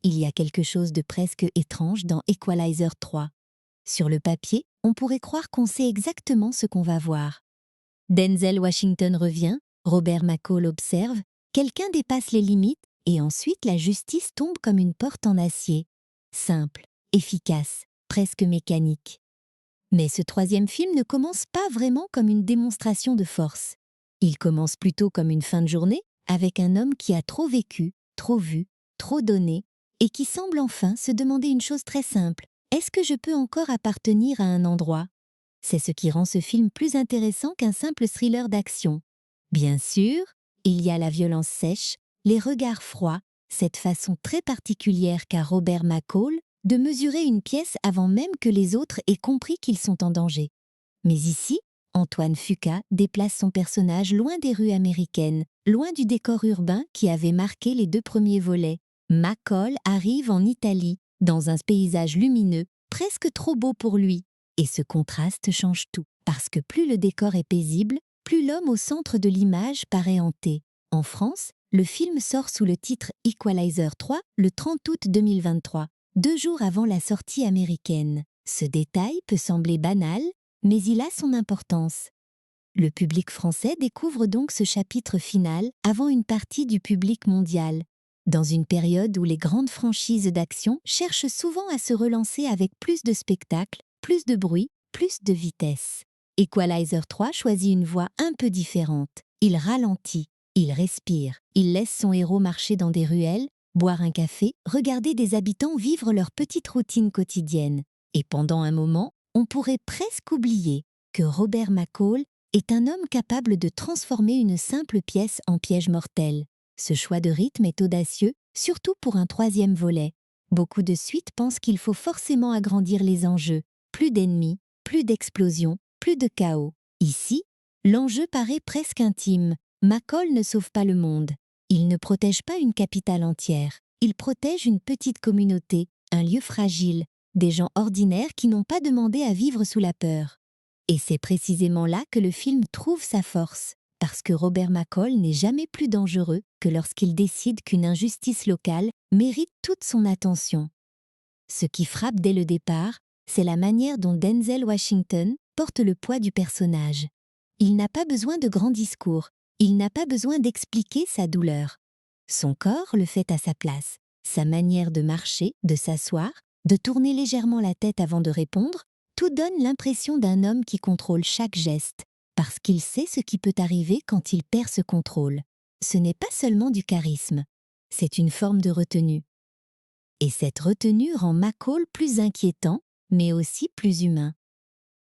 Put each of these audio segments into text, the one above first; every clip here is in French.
il y a quelque chose de presque étrange dans Equalizer 3. Sur le papier, on pourrait croire qu'on sait exactement ce qu'on va voir. Denzel Washington revient, Robert McCall observe, quelqu'un dépasse les limites et ensuite la justice tombe comme une porte en acier. Simple, efficace, presque mécanique. Mais ce troisième film ne commence pas vraiment comme une démonstration de force. Il commence plutôt comme une fin de journée avec un homme qui a trop vécu, trop vu, trop donné et qui semble enfin se demander une chose très simple. Est-ce que je peux encore appartenir à un endroit ? C'est ce qui rend ce film plus intéressant qu'un simple thriller d'action. Bien sûr, il y a la violence sèche, les regards froids, cette façon très particulière qu'a Robert McCall de mesurer une pièce avant même que les autres aient compris qu'ils sont en danger. Mais ici, Antoine Fuqua déplace son personnage loin des rues américaines, loin du décor urbain qui avait marqué les deux premiers volets. McCall arrive en Italie, dans un paysage lumineux, presque trop beau pour lui. Et ce contraste change tout, parce que plus le décor est paisible, plus l'homme au centre de l'image paraît hanté. En France, le film sort sous le titre Equalizer 3 le 30 août 2023, 2 jours avant la sortie américaine. Ce détail peut sembler banal, mais il a son importance. Le public français découvre donc ce chapitre final avant une partie du public mondial, dans une période où les grandes franchises d'action cherchent souvent à se relancer avec plus de spectacles, plus de bruit, plus de vitesse. Equalizer 3 choisit une voie un peu différente. Il ralentit, il respire, il laisse son héros marcher dans des ruelles, boire un café, regarder des habitants vivre leur petite routine quotidienne. Et pendant un moment, on pourrait presque oublier que Robert McCall est un homme capable de transformer une simple pièce en piège mortel. Ce choix de rythme est audacieux, surtout pour un troisième volet. Beaucoup de suites pensent qu'il faut forcément agrandir les enjeux. Plus d'ennemis, plus d'explosions, plus de chaos. Ici, l'enjeu paraît presque intime. McCall ne sauve pas le monde. Il ne protège pas une capitale entière. Il protège une petite communauté, un lieu fragile, des gens ordinaires qui n'ont pas demandé à vivre sous la peur. Et c'est précisément là que le film trouve sa force, parce que Robert McCall n'est jamais plus dangereux que lorsqu'il décide qu'une injustice locale mérite toute son attention. Ce qui frappe dès le départ, c'est la manière dont Denzel Washington porte le poids du personnage. Il n'a pas besoin de grands discours, il n'a pas besoin d'expliquer sa douleur. Son corps le fait à sa place, sa manière de marcher, de s'asseoir, de tourner légèrement la tête avant de répondre, tout donne l'impression d'un homme qui contrôle chaque geste, parce qu'il sait ce qui peut arriver quand il perd ce contrôle. Ce n'est pas seulement du charisme, c'est une forme de retenue. Et cette retenue rend McCall plus inquiétant, mais aussi plus humain.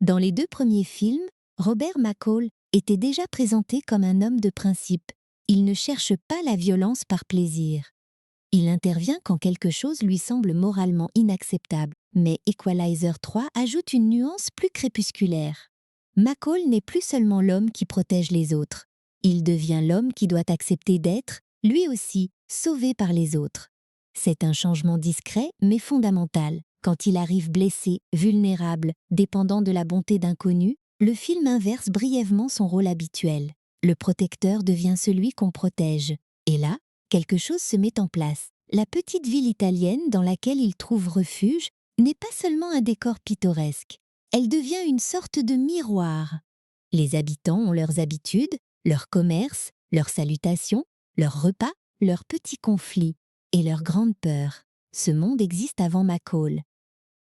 Dans les 2 premiers films, Robert McCall était déjà présenté comme un homme de principe. Il ne cherche pas la violence par plaisir. Il intervient quand quelque chose lui semble moralement inacceptable. Mais Equalizer 3 ajoute une nuance plus crépusculaire. McCall n'est plus seulement l'homme qui protège les autres. Il devient l'homme qui doit accepter d'être, lui aussi, sauvé par les autres. C'est un changement discret mais fondamental. Quand il arrive blessé, vulnérable, dépendant de la bonté d'inconnus, le film inverse brièvement son rôle habituel. Le protecteur devient celui qu'on protège. Et là, quelque chose se met en place. La petite ville italienne dans laquelle il trouve refuge n'est pas seulement un décor pittoresque. Elle devient une sorte de miroir. Les habitants ont leurs habitudes, leurs commerces, leurs salutations, leurs repas, leurs petits conflits et leurs grandes peurs. Ce monde existe avant McCall.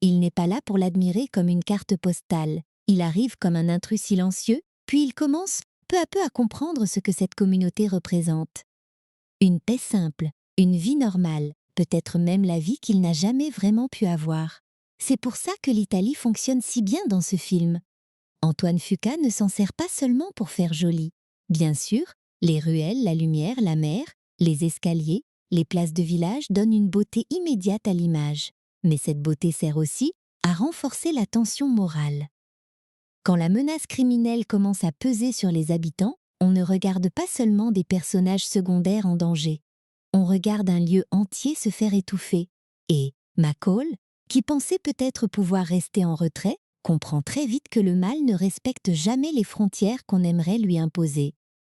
Il n'est pas là pour l'admirer comme une carte postale. Il arrive comme un intrus silencieux, puis il commence peu à peu à comprendre ce que cette communauté représente. Une paix simple, une vie normale, peut-être même la vie qu'il n'a jamais vraiment pu avoir. C'est pour ça que l'Italie fonctionne si bien dans ce film. Antoine Fuqua ne s'en sert pas seulement pour faire joli. Bien sûr, les ruelles, la lumière, la mer, les escaliers, les places de village donnent une beauté immédiate à l'image. Mais cette beauté sert aussi à renforcer la tension morale. Quand la menace criminelle commence à peser sur les habitants, on ne regarde pas seulement des personnages secondaires en danger. On regarde un lieu entier se faire étouffer. Et McCall, qui pensait peut-être pouvoir rester en retrait, comprend très vite que le mal ne respecte jamais les frontières qu'on aimerait lui imposer.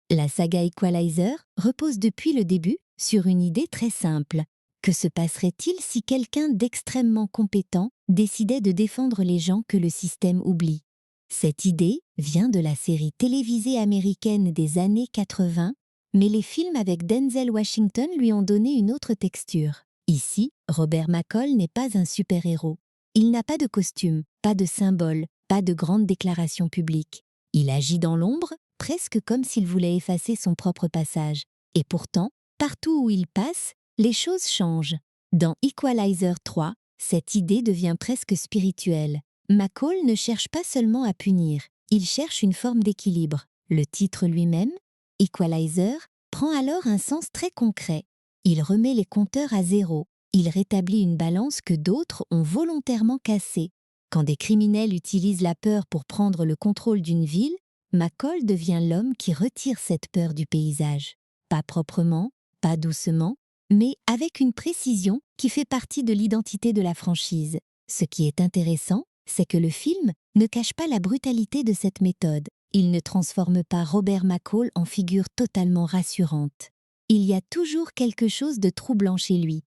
La saga Equalizer repose depuis le début sur une idée très simple, Que se passerait-il si quelqu'un d'extrêmement compétent décidait de défendre les gens que le système oublie? Cette idée vient de la série télévisée américaine des années 80, mais les films avec Denzel Washington lui ont donné une autre texture. Ici, Robert McCall n'est pas un super-héros. Il n'a pas de costume, pas de symbole, pas de grande déclaration publique. Il agit dans l'ombre, presque comme s'il voulait effacer son propre passage. Et pourtant, partout où il passe, les choses changent. Dans Equalizer 3, cette idée devient presque spirituelle. McCall ne cherche pas seulement à punir, il cherche une forme d'équilibre. Le titre lui-même, Equalizer, prend alors un sens très concret. Il remet les compteurs à zéro, il rétablit une balance que d'autres ont volontairement cassée. Quand des criminels utilisent la peur pour prendre le contrôle d'une ville, McCall devient l'homme qui retire cette peur du paysage. Pas proprement, pas doucement, mais avec une précision qui fait partie de l'identité de la franchise. Ce qui est intéressant, c'est que le film ne cache pas la brutalité de cette méthode. Il ne transforme pas Robert McCall en figure totalement rassurante. Il y a toujours quelque chose de troublant chez lui.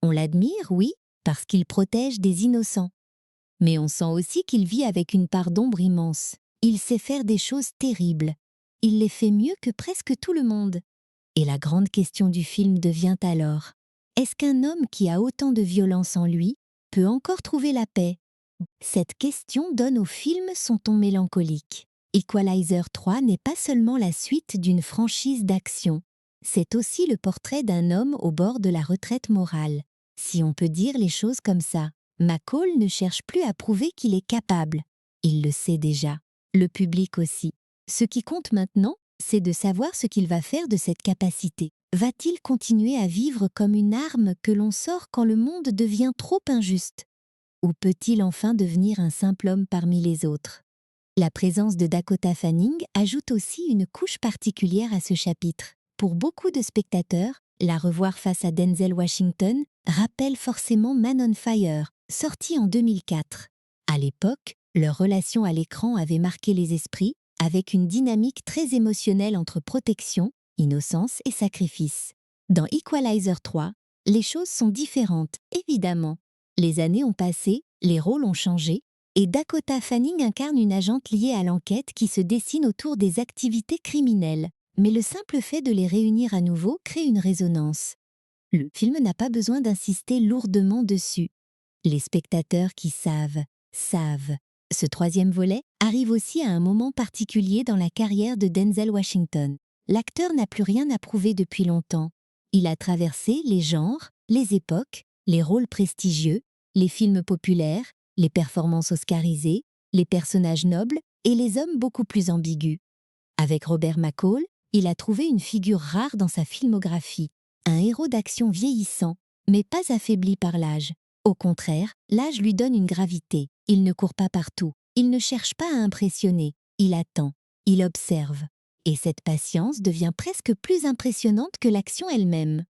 On l'admire, oui, parce qu'il protège des innocents. Mais on sent aussi qu'il vit avec une part d'ombre immense. Il sait faire des choses terribles. Il les fait mieux que presque tout le monde. Et la grande question du film devient alors, est-ce qu'un homme qui a autant de violence en lui peut encore trouver la paix? Cette question donne au film son ton mélancolique. Equalizer 3 n'est pas seulement la suite d'une franchise d'action, c'est aussi le portrait d'un homme au bord de la retraite morale. Si on peut dire les choses comme ça, McCall ne cherche plus à prouver qu'il est capable. Il le sait déjà. Le public aussi. Ce qui compte maintenant, c'est de savoir ce qu'il va faire de cette capacité. Va-t-il continuer à vivre comme une arme que l'on sort quand le monde devient trop injuste? Ou peut-il enfin devenir un simple homme parmi les autres? La présence de Dakota Fanning ajoute aussi une couche particulière à ce chapitre. Pour beaucoup de spectateurs, la revoir face à Denzel Washington rappelle forcément Man on Fire, sorti en 2004. À l'époque, leur relation à l'écran avait marqué les esprits, avec une dynamique très émotionnelle entre protection, innocence et sacrifice. Dans Equalizer 3, les choses sont différentes, évidemment. Les années ont passé, les rôles ont changé, et Dakota Fanning incarne une agente liée à l'enquête qui se dessine autour des activités criminelles. Mais le simple fait de les réunir à nouveau crée une résonance. Le film n'a pas besoin d'insister lourdement dessus. Les spectateurs qui savent. Ce troisième volet arrive aussi à un moment particulier dans la carrière de Denzel Washington. L'acteur n'a plus rien à prouver depuis longtemps. Il a traversé les genres, les époques, les rôles prestigieux, les films populaires, les performances oscarisées, les personnages nobles et les hommes beaucoup plus ambigus. Avec Robert McCall, il a trouvé une figure rare dans sa filmographie, un héros d'action vieillissant, mais pas affaibli par l'âge. Au contraire, l'âge lui donne une gravité. Il ne court pas partout, il ne cherche pas à impressionner, il attend, il observe. Et cette patience devient presque plus impressionnante que l'action elle-même.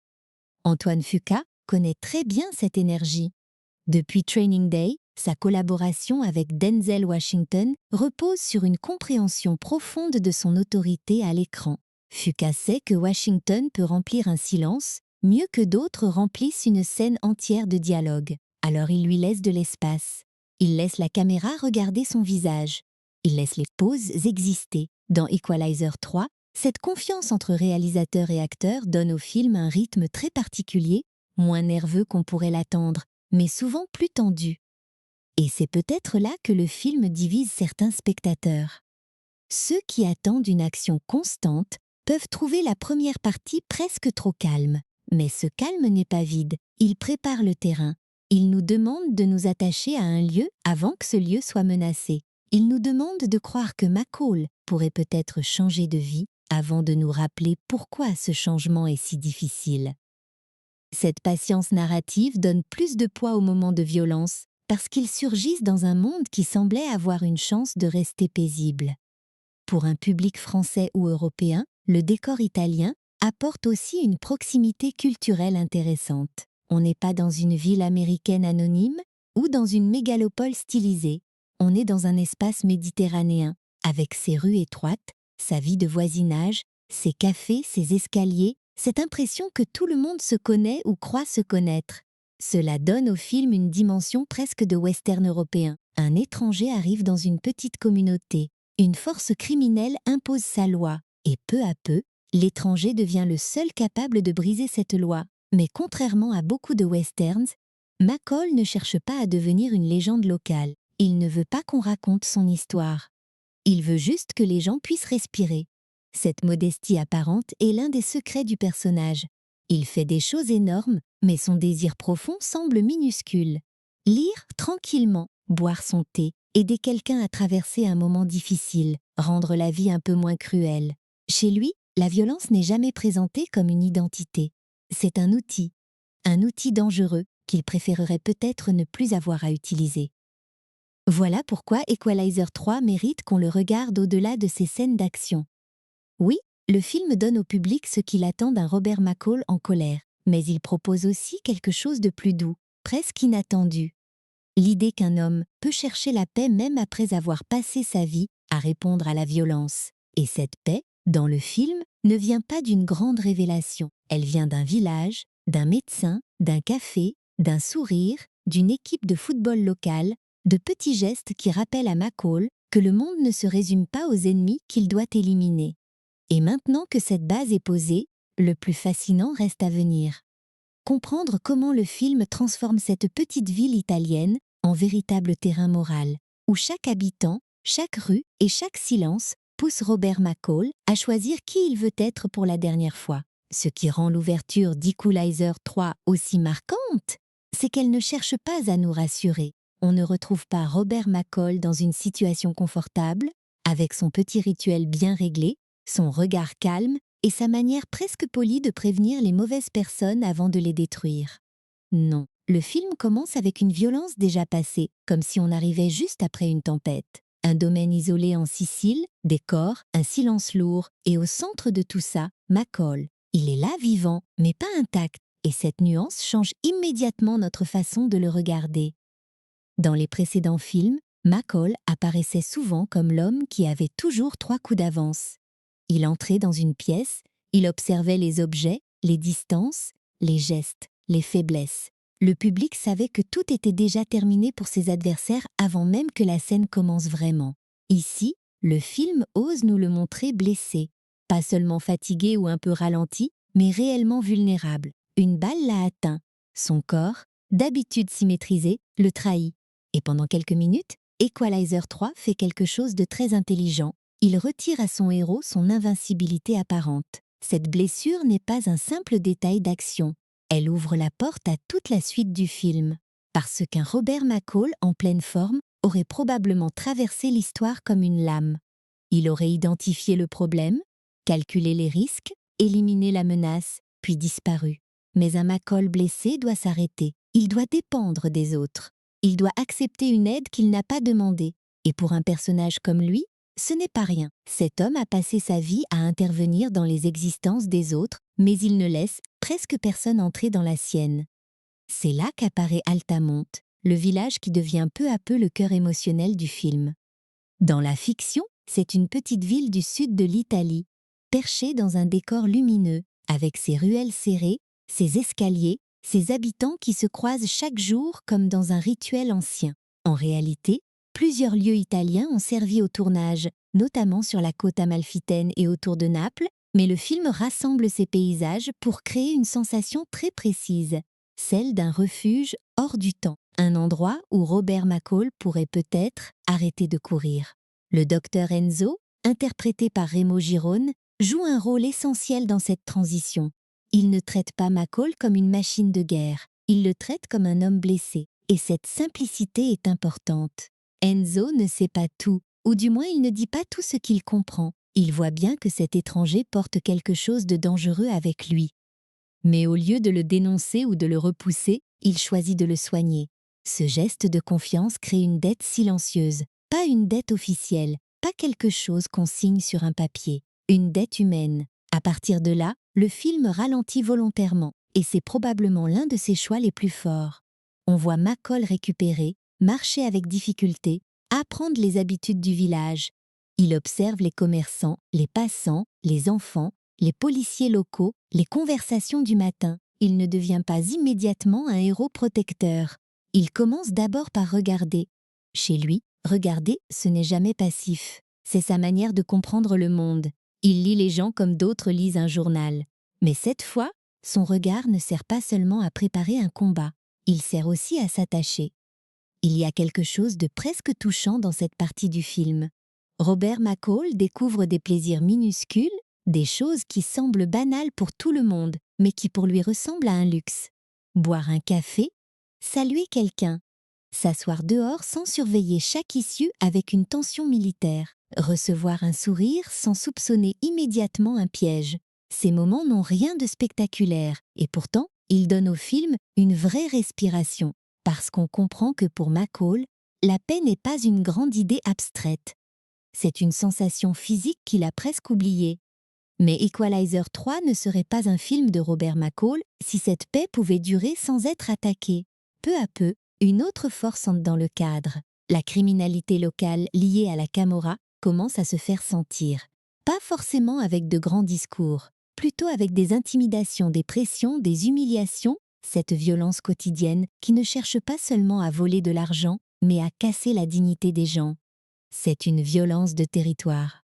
Antoine Fuqua connaît très bien cette énergie. Depuis Training Day, sa collaboration avec Denzel Washington repose sur une compréhension profonde de son autorité à l'écran. Fuqua sait que Washington peut remplir un silence mieux que d'autres remplissent une scène entière de dialogue. Alors il lui laisse de l'espace. Il laisse la caméra regarder son visage. Il laisse les pauses exister. Dans Equalizer 3, cette confiance entre réalisateur et acteur donne au film un rythme très particulier, moins nerveux qu'on pourrait l'attendre, mais souvent plus tendu. Et c'est peut-être là que le film divise certains spectateurs. Ceux qui attendent une action constante peuvent trouver la première partie presque trop calme. Mais ce calme n'est pas vide, il prépare le terrain. Il nous demande de nous attacher à un lieu avant que ce lieu soit menacé. Il nous demande de croire que McCall pourrait peut-être changer de vie avant de nous rappeler pourquoi ce changement est si difficile. Cette patience narrative donne plus de poids aux moments de violence parce qu'ils surgissent dans un monde qui semblait avoir une chance de rester paisible. Pour un public français ou européen, le décor italien apporte aussi une proximité culturelle intéressante. On n'est pas dans une ville américaine anonyme ou dans une mégalopole stylisée. On est dans un espace méditerranéen, avec ses rues étroites, sa vie de voisinage, ses cafés, ses escaliers cette impression que tout le monde se connaît ou croit se connaître. Cela donne au film une dimension presque de western européen. Un étranger arrive dans une petite communauté. Une force criminelle impose sa loi. Et peu à peu, l'étranger devient le seul capable de briser cette loi. Mais contrairement à beaucoup de westerns, McCall ne cherche pas à devenir une légende locale. Il ne veut pas qu'on raconte son histoire. Il veut juste que les gens puissent respirer. Cette modestie apparente est l'un des secrets du personnage. Il fait des choses énormes, mais son désir profond semble minuscule. Lire tranquillement, boire son thé, aider quelqu'un à traverser un moment difficile, rendre la vie un peu moins cruelle. Chez lui, la violence n'est jamais présentée comme une identité. C'est un outil dangereux qu'il préférerait peut-être ne plus avoir à utiliser. Voilà pourquoi Equalizer 3 mérite qu'on le regarde au-delà de ses scènes d'action. Oui, le film donne au public ce qu'il attend d'un Robert McCall en colère, mais il propose aussi quelque chose de plus doux, presque inattendu. L'idée qu'un homme peut chercher la paix même après avoir passé sa vie à répondre à la violence. Et cette paix, dans le film, ne vient pas d'une grande révélation. Elle vient d'un village, d'un médecin, d'un café, d'un sourire, d'une équipe de football locale, de petits gestes qui rappellent à McCall que le monde ne se résume pas aux ennemis qu'il doit éliminer. Et maintenant que cette base est posée, le plus fascinant reste à venir. Comprendre comment le film transforme cette petite ville italienne en véritable terrain moral, où chaque habitant, chaque rue et chaque silence pousse Robert McCall à choisir qui il veut être pour la dernière fois. Ce qui rend l'ouverture d'Equalizer 3 aussi marquante, c'est qu'elle ne cherche pas à nous rassurer. On ne retrouve pas Robert McCall dans une situation confortable, avec son petit rituel bien réglé, son regard calme et sa manière presque polie de prévenir les mauvaises personnes avant de les détruire. Non, le film commence avec une violence déjà passée, comme si on arrivait juste après une tempête. Un domaine isolé en Sicile, des corps, un silence lourd, et au centre de tout ça, McCall. Il est là vivant, mais pas intact, et cette nuance change immédiatement notre façon de le regarder. Dans les précédents films, McCall apparaissait souvent comme l'homme qui avait toujours 3 coups d'avance. Il entrait dans une pièce, il observait les objets, les distances, les gestes, les faiblesses. Le public savait que tout était déjà terminé pour ses adversaires avant même que la scène commence vraiment. Ici, le film ose nous le montrer blessé, pas seulement fatigué ou un peu ralenti, mais réellement vulnérable. Une balle l'a atteint. Son corps, d'habitude symétrisé, le trahit. Et pendant quelques minutes, Equalizer 3 fait quelque chose de très intelligent. Il retire à son héros son invincibilité apparente. Cette blessure n'est pas un simple détail d'action. Elle ouvre la porte à toute la suite du film. Parce qu'un Robert McCall en pleine forme aurait probablement traversé l'histoire comme une lame. Il aurait identifié le problème, calculé les risques, éliminé la menace, puis disparu. Mais un McCall blessé doit s'arrêter. Il doit dépendre des autres. Il doit accepter une aide qu'il n'a pas demandée. Et pour un personnage comme lui, ce n'est pas rien. Cet homme a passé sa vie à intervenir dans les existences des autres, mais il ne laisse presque personne entrer dans la sienne. C'est là qu'apparaît Altamonte, le village qui devient peu à peu le cœur émotionnel du film. Dans la fiction, c'est une petite ville du sud de l'Italie, perchée dans un décor lumineux, avec ses ruelles serrées, ses escaliers, ses habitants qui se croisent chaque jour comme dans un rituel ancien. En réalité, plusieurs lieux italiens ont servi au tournage, notamment sur la côte amalfitaine et autour de Naples, mais le film rassemble ces paysages pour créer une sensation très précise, celle d'un refuge hors du temps, un endroit où Robert McCall pourrait peut-être arrêter de courir. Le docteur Enzo, interprété par Remo Girone, joue un rôle essentiel dans cette transition. Il ne traite pas McCall comme une machine de guerre, il le traite comme un homme blessé, et cette simplicité est importante. Enzo ne sait pas tout, ou du moins il ne dit pas tout ce qu'il comprend. Il voit bien que cet étranger porte quelque chose de dangereux avec lui. Mais au lieu de le dénoncer ou de le repousser, il choisit de le soigner. Ce geste de confiance crée une dette silencieuse, pas une dette officielle, pas quelque chose qu'on signe sur un papier, une dette humaine. À partir de là, le film ralentit volontairement, et c'est probablement l'un de ses choix les plus forts. On voit McCall récupérer, marcher avec difficulté, apprendre les habitudes du village. Il observe les commerçants, les passants, les enfants, les policiers locaux, les conversations du matin. Il ne devient pas immédiatement un héros protecteur. Il commence d'abord par regarder. Chez lui, regarder, ce n'est jamais passif. C'est sa manière de comprendre le monde. Il lit les gens comme d'autres lisent un journal. Mais cette fois, son regard ne sert pas seulement à préparer un combat. Il sert aussi à s'attacher. Il y a quelque chose de presque touchant dans cette partie du film. Robert McCall découvre des plaisirs minuscules, des choses qui semblent banales pour tout le monde, mais qui pour lui ressemblent à un luxe. Boire un café, saluer quelqu'un, s'asseoir dehors sans surveiller chaque issue avec une tension militaire, recevoir un sourire sans soupçonner immédiatement un piège. Ces moments n'ont rien de spectaculaire, et pourtant, ils donnent au film une vraie respiration, parce qu'on comprend que pour McCall, la paix n'est pas une grande idée abstraite. C'est une sensation physique qu'il a presque oubliée. Mais Equalizer 3 ne serait pas un film de Robert McCall si cette paix pouvait durer sans être attaquée. Peu à peu, une autre force entre dans le cadre. La criminalité locale liée à la Camorra commence à se faire sentir. Pas forcément avec de grands discours, plutôt avec des intimidations, des pressions, des humiliations, cette violence quotidienne qui ne cherche pas seulement à voler de l'argent, mais à casser la dignité des gens. C'est une violence de territoire.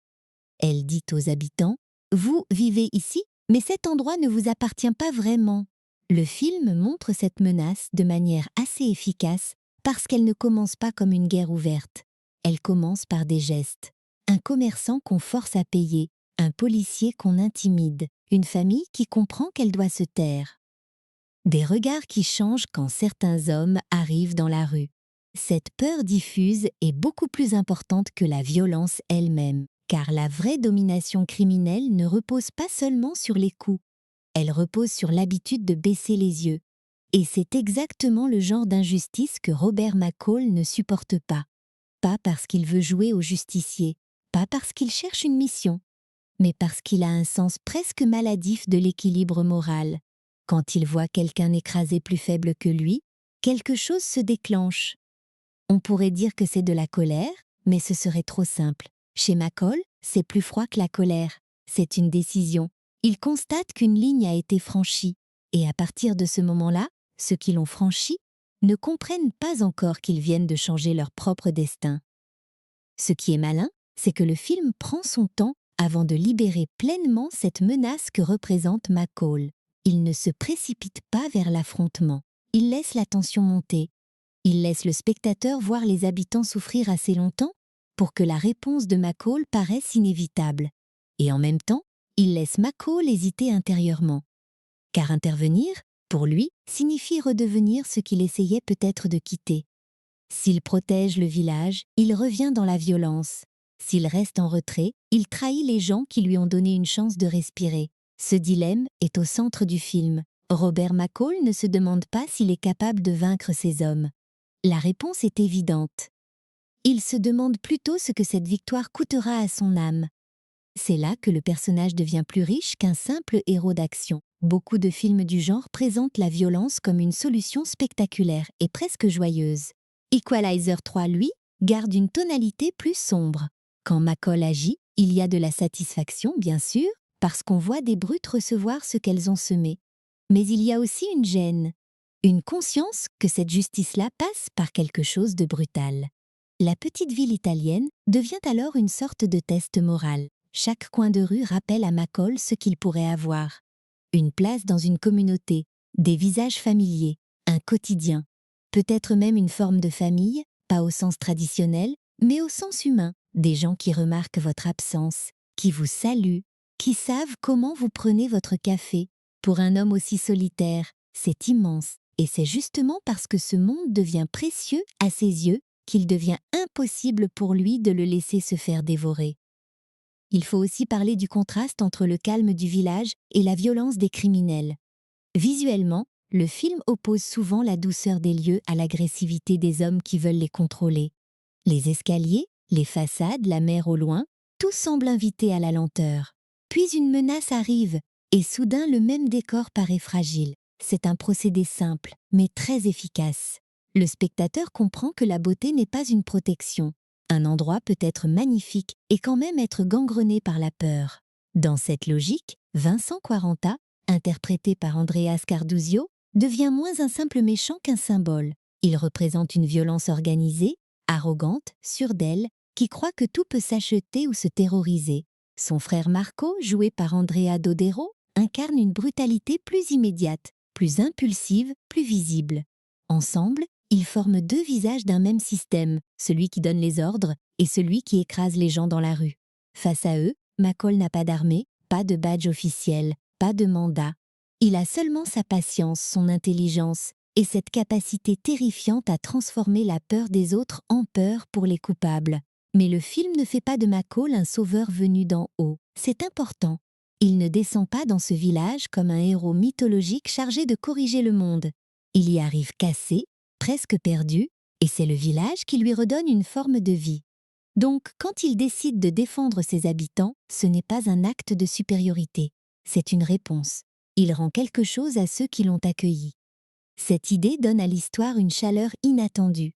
Elle dit aux habitants: « Vous vivez ici, mais cet endroit ne vous appartient pas vraiment. » Le film montre cette menace de manière assez efficace parce qu'elle ne commence pas comme une guerre ouverte. Elle commence par des gestes. Un commerçant qu'on force à payer, un policier qu'on intimide, une famille qui comprend qu'elle doit se taire. Des regards qui changent quand certains hommes arrivent dans la rue. Cette peur diffuse est beaucoup plus importante que la violence elle-même, car la vraie domination criminelle ne repose pas seulement sur les coups. Elle repose sur l'habitude de baisser les yeux. Et c'est exactement le genre d'injustice que Robert McCall ne supporte pas. Pas parce qu'il veut jouer au justicier, pas parce qu'il cherche une mission, mais parce qu'il a un sens presque maladif de l'équilibre moral. Quand il voit quelqu'un écrasé plus faible que lui, quelque chose se déclenche. On pourrait dire que c'est de la colère, mais ce serait trop simple. Chez McCall, c'est plus froid que la colère. C'est une décision. Il constate qu'une ligne a été franchie. Et à partir de ce moment-là, ceux qui l'ont franchie ne comprennent pas encore qu'ils viennent de changer leur propre destin. Ce qui est malin, c'est que le film prend son temps avant de libérer pleinement cette menace que représente McCall. Il ne se précipite pas vers l'affrontement. Il laisse la tension monter. Il laisse le spectateur voir les habitants souffrir assez longtemps pour que la réponse de McCall paraisse inévitable. Et en même temps, il laisse McCall hésiter intérieurement. Car intervenir, pour lui, signifie redevenir ce qu'il essayait peut-être de quitter. S'il protège le village, il revient dans la violence. S'il reste en retrait, il trahit les gens qui lui ont donné une chance de respirer. Ce dilemme est au centre du film. Robert McCall ne se demande pas s'il est capable de vaincre ces hommes. La réponse est évidente. Il se demande plutôt ce que cette victoire coûtera à son âme. C'est là que le personnage devient plus riche qu'un simple héros d'action. Beaucoup de films du genre présentent la violence comme une solution spectaculaire et presque joyeuse. Equalizer 3, lui, garde une tonalité plus sombre. Quand McCall agit, il y a de la satisfaction, bien sûr, parce qu'on voit des brutes recevoir ce qu'elles ont semé. Mais il y a aussi une gêne, une conscience que cette justice-là passe par quelque chose de brutal. La petite ville italienne devient alors une sorte de test moral. Chaque coin de rue rappelle à McCall ce qu'il pourrait avoir. Une place dans une communauté, des visages familiers, un quotidien. Peut-être même une forme de famille, pas au sens traditionnel, mais au sens humain. Des gens qui remarquent votre absence, qui vous saluent, qui savent comment vous prenez votre café. Pour un homme aussi solitaire, c'est immense. Et c'est justement parce que ce monde devient précieux à ses yeux qu'il devient impossible pour lui de le laisser se faire dévorer. Il faut aussi parler du contraste entre le calme du village et la violence des criminels. Visuellement, le film oppose souvent la douceur des lieux à l'agressivité des hommes qui veulent les contrôler. Les escaliers, les façades, la mer au loin, tout semble inviter à la lenteur. Puis une menace arrive, et soudain le même décor paraît fragile. C'est un procédé simple, mais très efficace. Le spectateur comprend que la beauté n'est pas une protection. Un endroit peut être magnifique et quand même être gangrené par la peur. Dans cette logique, Vincent Quaranta, interprété par Andreas Carduzio, devient moins un simple méchant qu'un symbole. Il représente une violence organisée, arrogante, sûre d'elle, qui croit que tout peut s'acheter ou se terroriser. Son frère Marco, joué par Andrea Dodero, incarne une brutalité plus immédiate, plus impulsive, plus visible. Ensemble, ils forment deux visages d'un même système, celui qui donne les ordres et celui qui écrase les gens dans la rue. Face à eux, McCall n'a pas d'armée, pas de badge officiel, pas de mandat. Il a seulement sa patience, son intelligence et cette capacité terrifiante à transformer la peur des autres en peur pour les coupables. Mais le film ne fait pas de McCall un sauveur venu d'en haut. C'est important. Il ne descend pas dans ce village comme un héros mythologique chargé de corriger le monde. Il y arrive cassé, presque perdu, et c'est le village qui lui redonne une forme de vie. Donc, quand il décide de défendre ses habitants, ce n'est pas un acte de supériorité, c'est une réponse. Il rend quelque chose à ceux qui l'ont accueilli. Cette idée donne à l'histoire une chaleur inattendue.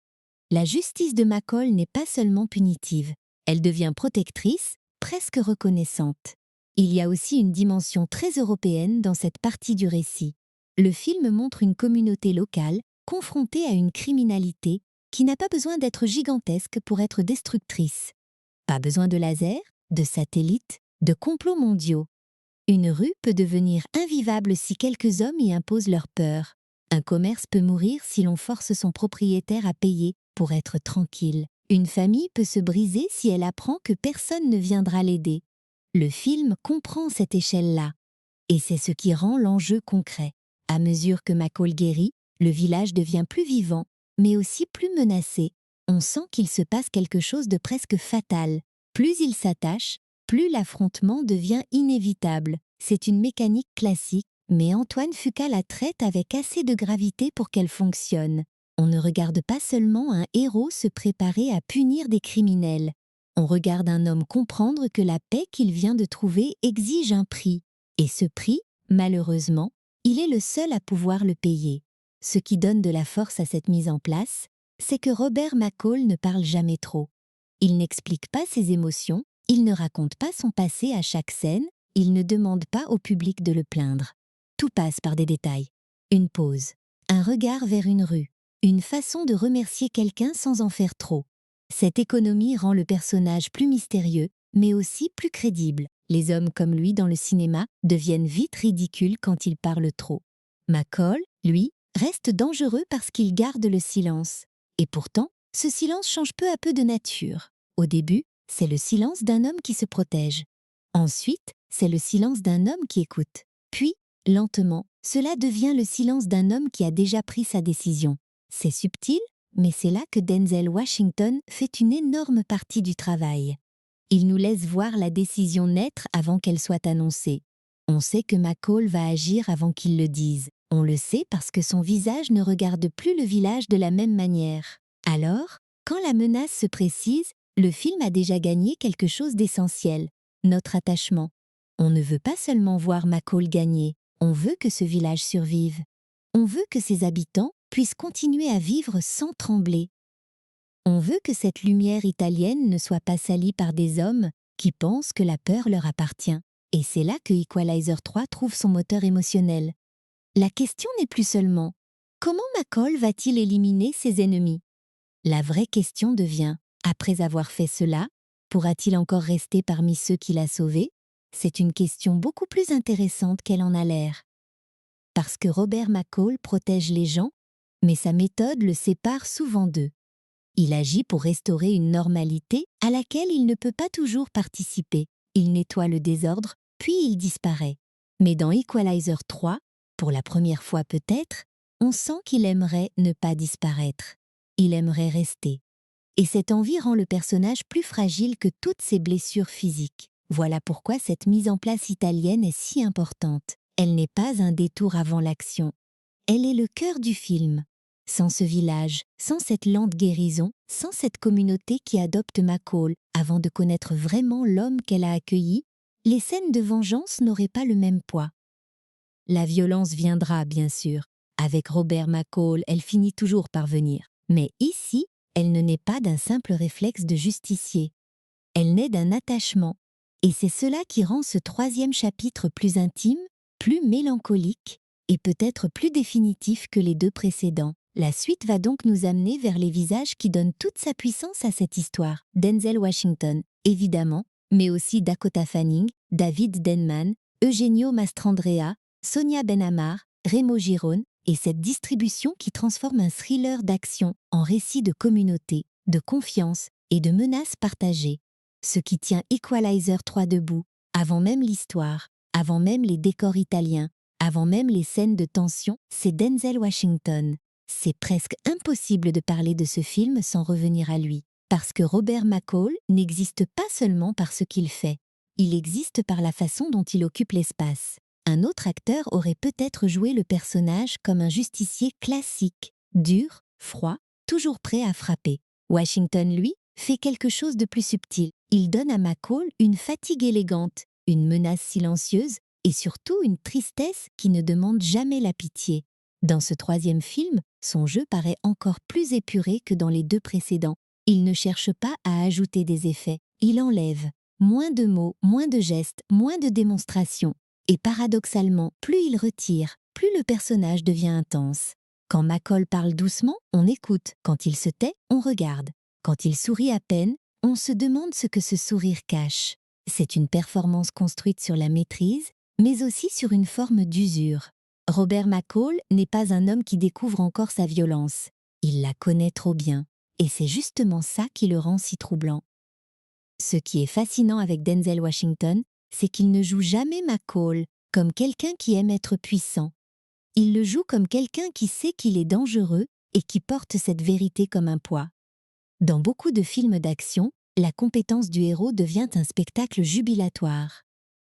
La justice de McCall n'est pas seulement punitive, elle devient protectrice, presque reconnaissante. Il y a aussi une dimension très européenne dans cette partie du récit. Le film montre une communauté locale confrontée à une criminalité qui n'a pas besoin d'être gigantesque pour être destructrice. Pas besoin de lasers, de satellites, de complots mondiaux. Une rue peut devenir invivable si quelques hommes y imposent leur peur. Un commerce peut mourir si l'on force son propriétaire à payer pour être tranquille. Une famille peut se briser si elle apprend que personne ne viendra l'aider. Le film comprend cette échelle-là. Et c'est ce qui rend l'enjeu concret. À mesure que McCall guérit, le village devient plus vivant, mais aussi plus menacé. On sent qu'il se passe quelque chose de presque fatal. Plus il s'attache, plus l'affrontement devient inévitable. C'est une mécanique classique, mais Antoine Fuqua la traite avec assez de gravité pour qu'elle fonctionne. On ne regarde pas seulement un héros se préparer à punir des criminels. On regarde un homme comprendre que la paix qu'il vient de trouver exige un prix. Et ce prix, malheureusement, il est le seul à pouvoir le payer. Ce qui donne de la force à cette mise en place, c'est que Robert McCall ne parle jamais trop. Il n'explique pas ses émotions, il ne raconte pas son passé à chaque scène, il ne demande pas au public de le plaindre. Tout passe par des détails. Une pause, un regard vers une rue, une façon de remercier quelqu'un sans en faire trop. Cette économie rend le personnage plus mystérieux, mais aussi plus crédible. Les hommes comme lui dans le cinéma deviennent vite ridicules quand ils parlent trop. McCall, lui, reste dangereux parce qu'il garde le silence. Et pourtant, ce silence change peu à peu de nature. Au début, c'est le silence d'un homme qui se protège. Ensuite, c'est le silence d'un homme qui écoute. Puis, lentement, cela devient le silence d'un homme qui a déjà pris sa décision. C'est subtil, mais c'est là que Denzel Washington fait une énorme partie du travail. Il nous laisse voir la décision naître avant qu'elle soit annoncée. On sait que McCall va agir avant qu'il le dise. On le sait parce que son visage ne regarde plus le village de la même manière. Alors, quand la menace se précise, le film a déjà gagné quelque chose d'essentiel, notre attachement. On ne veut pas seulement voir McCall gagner, on veut que ce village survive. On veut que ses habitants puissent continuer à vivre sans trembler. On veut que cette lumière italienne ne soit pas salie par des hommes qui pensent que la peur leur appartient. Et c'est là que Equalizer 3 trouve son moteur émotionnel. La question n'est plus seulement « Comment McCall va-t-il éliminer ses ennemis ?» La vraie question devient « Après avoir fait cela, pourra-t-il encore rester parmi ceux qu'il a sauvés ?» C'est une question beaucoup plus intéressante qu'elle en a l'air. Parce que Robert McCall protège les gens, mais sa méthode le sépare souvent d'eux. Il agit pour restaurer une normalité à laquelle il ne peut pas toujours participer. Il nettoie le désordre, puis il disparaît. Mais dans Equalizer 3, pour la première fois peut-être, on sent qu'il aimerait ne pas disparaître. Il aimerait rester. Et cette envie rend le personnage plus fragile que toutes ses blessures physiques. Voilà pourquoi cette mise en place italienne est si importante. Elle n'est pas un détour avant l'action. Elle est le cœur du film. Sans ce village, sans cette lente guérison, sans cette communauté qui adopte McCall avant de connaître vraiment l'homme qu'elle a accueilli, les scènes de vengeance n'auraient pas le même poids. La violence viendra, bien sûr. Avec Robert McCall, elle finit toujours par venir. Mais ici, elle ne naît pas d'un simple réflexe de justicier. Elle naît d'un attachement. Et c'est cela qui rend ce troisième chapitre plus intime, plus mélancolique et peut-être plus définitif que les deux précédents. La suite va donc nous amener vers les visages qui donnent toute sa puissance à cette histoire. Denzel Washington, évidemment, mais aussi Dakota Fanning, David Denman, Eugenio Mastrandrea, Sonia Benamar, Remo Girone, et cette distribution qui transforme un thriller d'action en récit de communauté, de confiance et de menaces partagées. Ce qui tient Equalizer 3 debout, avant même l'histoire, avant même les décors italiens, avant même les scènes de tension, c'est Denzel Washington. C'est presque impossible de parler de ce film sans revenir à lui, parce que Robert McCall n'existe pas seulement par ce qu'il fait, il existe par la façon dont il occupe l'espace. Un autre acteur aurait peut-être joué le personnage comme un justicier classique, dur, froid, toujours prêt à frapper. Washington, lui, fait quelque chose de plus subtil. Il donne à McCall une fatigue élégante, une menace silencieuse et surtout une tristesse qui ne demande jamais la pitié. Dans ce troisième film, son jeu paraît encore plus épuré que dans les deux précédents. Il ne cherche pas à ajouter des effets, il enlève. Moins de mots, moins de gestes, moins de démonstrations. Et paradoxalement, plus il retire, plus le personnage devient intense. Quand McCall parle doucement, on écoute. Quand il se tait, on regarde. Quand il sourit à peine, on se demande ce que ce sourire cache. C'est une performance construite sur la maîtrise, mais aussi sur une forme d'usure. Robert McCall n'est pas un homme qui découvre encore sa violence. Il la connaît trop bien. Et c'est justement ça qui le rend si troublant. Ce qui est fascinant avec Denzel Washington, c'est qu'il ne joue jamais McCall comme quelqu'un qui aime être puissant. Il le joue comme quelqu'un qui sait qu'il est dangereux et qui porte cette vérité comme un poids. Dans beaucoup de films d'action, la compétence du héros devient un spectacle jubilatoire.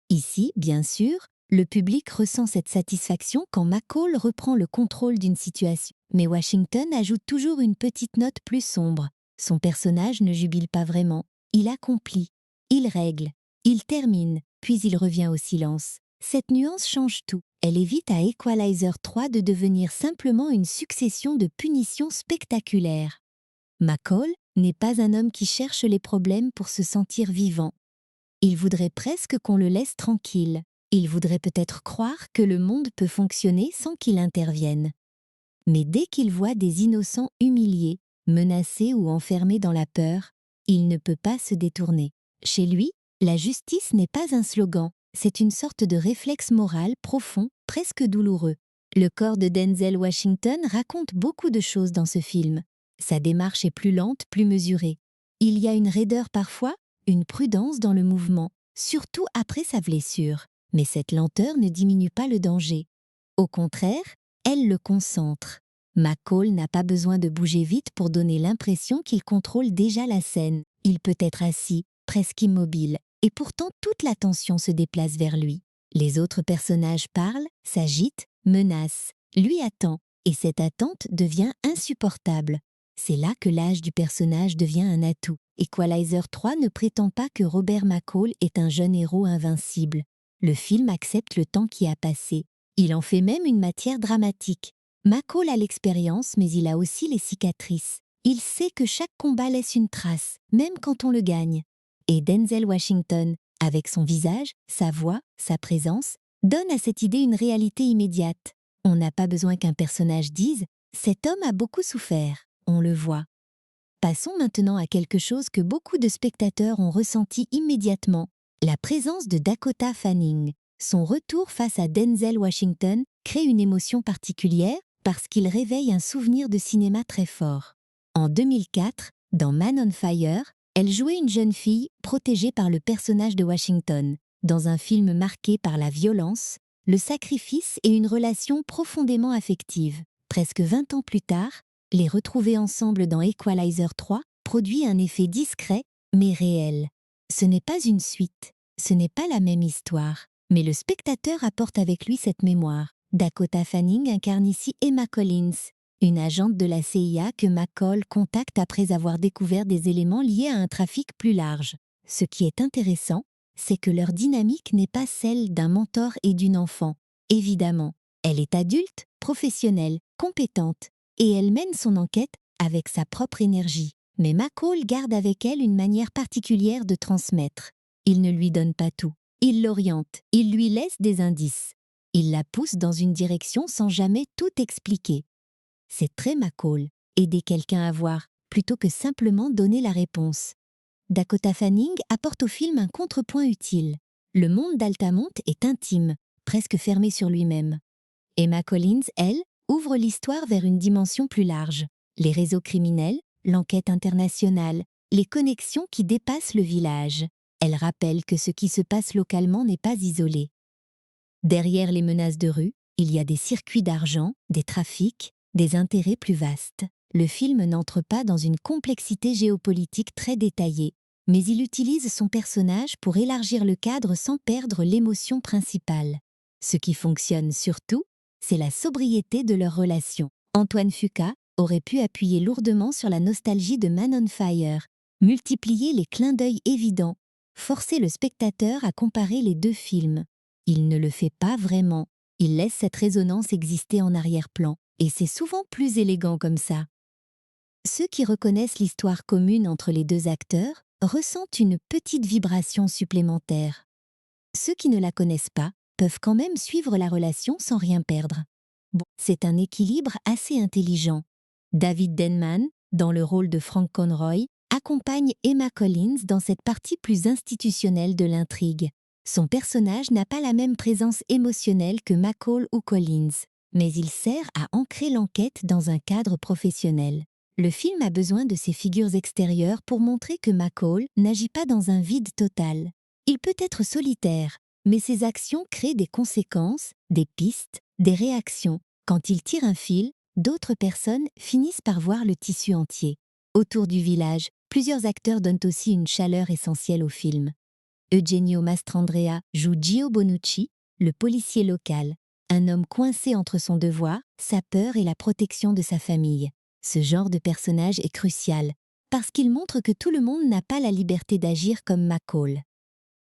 Ici, bien sûr, le public ressent cette satisfaction quand McCall reprend le contrôle d'une situation. Mais Washington ajoute toujours une petite note plus sombre. Son personnage ne jubile pas vraiment. Il accomplit, il règle, il termine, puis il revient au silence. Cette nuance change tout. Elle évite à Equalizer 3 de devenir simplement une succession de punitions spectaculaires. McCall n'est pas un homme qui cherche les problèmes pour se sentir vivant. Il voudrait presque qu'on le laisse tranquille. Il voudrait peut-être croire que le monde peut fonctionner sans qu'il intervienne. Mais dès qu'il voit des innocents humiliés, menacés ou enfermés dans la peur, il ne peut pas se détourner. Chez lui, la justice n'est pas un slogan, c'est une sorte de réflexe moral profond, presque douloureux. Le corps de Denzel Washington raconte beaucoup de choses dans ce film. Sa démarche est plus lente, plus mesurée. Il y a une raideur parfois, une prudence dans le mouvement, surtout après sa blessure. Mais cette lenteur ne diminue pas le danger. Au contraire, elle le concentre. McCall n'a pas besoin de bouger vite pour donner l'impression qu'il contrôle déjà la scène. Il peut être assis, presque immobile, et pourtant toute l'attention se déplace vers lui. Les autres personnages parlent, s'agitent, menacent. Lui attend, et cette attente devient insupportable. C'est là que l'âge du personnage devient un atout. Equalizer 3 ne prétend pas que Robert McCall est un jeune héros invincible. Le film accepte le temps qui a passé. Il en fait même une matière dramatique. McCall a l'expérience, mais il a aussi les cicatrices. Il sait que chaque combat laisse une trace, même quand on le gagne. Et Denzel Washington, avec son visage, sa voix, sa présence, donne à cette idée une réalité immédiate. On n'a pas besoin qu'un personnage dise « cet homme a beaucoup souffert ». On le voit. Passons maintenant à quelque chose que beaucoup de spectateurs ont ressenti immédiatement, la présence de Dakota Fanning. Son retour face à Denzel Washington crée une émotion particulière parce qu'il réveille un souvenir de cinéma très fort. En 2004, dans Man on Fire, elle jouait une jeune fille protégée par le personnage de Washington, dans un film marqué par la violence, le sacrifice et une relation profondément affective. Presque 20 ans plus tard, les retrouver ensemble dans Equalizer 3 produit un effet discret, mais réel. Ce n'est pas une suite, ce n'est pas la même histoire, mais le spectateur apporte avec lui cette mémoire. Dakota Fanning incarne ici Emma Collins, une agente de la CIA que McCall contacte après avoir découvert des éléments liés à un trafic plus large. Ce qui est intéressant, c'est que leur dynamique n'est pas celle d'un mentor et d'une enfant. Évidemment, elle est adulte, professionnelle, compétente, et elle mène son enquête avec sa propre énergie. Mais McCall garde avec elle une manière particulière de transmettre. Il ne lui donne pas tout. Il l'oriente, il lui laisse des indices. Il la pousse dans une direction sans jamais tout expliquer. C'est très McCall, aider quelqu'un à voir, plutôt que simplement donner la réponse. Dakota Fanning apporte au film un contrepoint utile. Le monde d'Altamont est intime, presque fermé sur lui-même. Emma Collins, elle, ouvre l'histoire vers une dimension plus large. Les réseaux criminels, l'enquête internationale, les connexions qui dépassent le village. Elle rappelle que ce qui se passe localement n'est pas isolé. Derrière les menaces de rue, il y a des circuits d'argent, des trafics, des intérêts plus vastes. Le film n'entre pas dans une complexité géopolitique très détaillée, mais il utilise son personnage pour élargir le cadre sans perdre l'émotion principale. Ce qui fonctionne surtout, c'est la sobriété de leur relation. Antoine Fuqua aurait pu appuyer lourdement sur la nostalgie de Man on Fire, multiplier les clins d'œil évidents, forcer le spectateur à comparer les deux films. Il ne le fait pas vraiment, il laisse cette résonance exister en arrière-plan, et c'est souvent plus élégant comme ça. Ceux qui reconnaissent l'histoire commune entre les deux acteurs ressentent une petite vibration supplémentaire. Ceux qui ne la connaissent pas peuvent quand même suivre la relation sans rien perdre. Bon, c'est un équilibre assez intelligent. David Denman, dans le rôle de Frank Conroy, accompagne Emma Collins dans cette partie plus institutionnelle de l'intrigue. Son personnage n'a pas la même présence émotionnelle que McCall ou Collins, mais il sert à ancrer l'enquête dans un cadre professionnel. Le film a besoin de ces figures extérieures pour montrer que McCall n'agit pas dans un vide total. Il peut être solitaire, mais ses actions créent des conséquences, des pistes, des réactions. Quand il tire un fil, d'autres personnes finissent par voir le tissu entier. Autour du village, plusieurs acteurs donnent aussi une chaleur essentielle au film. Eugenio Mastrandrea joue Gio Bonucci, le policier local, un homme coincé entre son devoir, sa peur et la protection de sa famille. Ce genre de personnage est crucial, parce qu'il montre que tout le monde n'a pas la liberté d'agir comme McCall.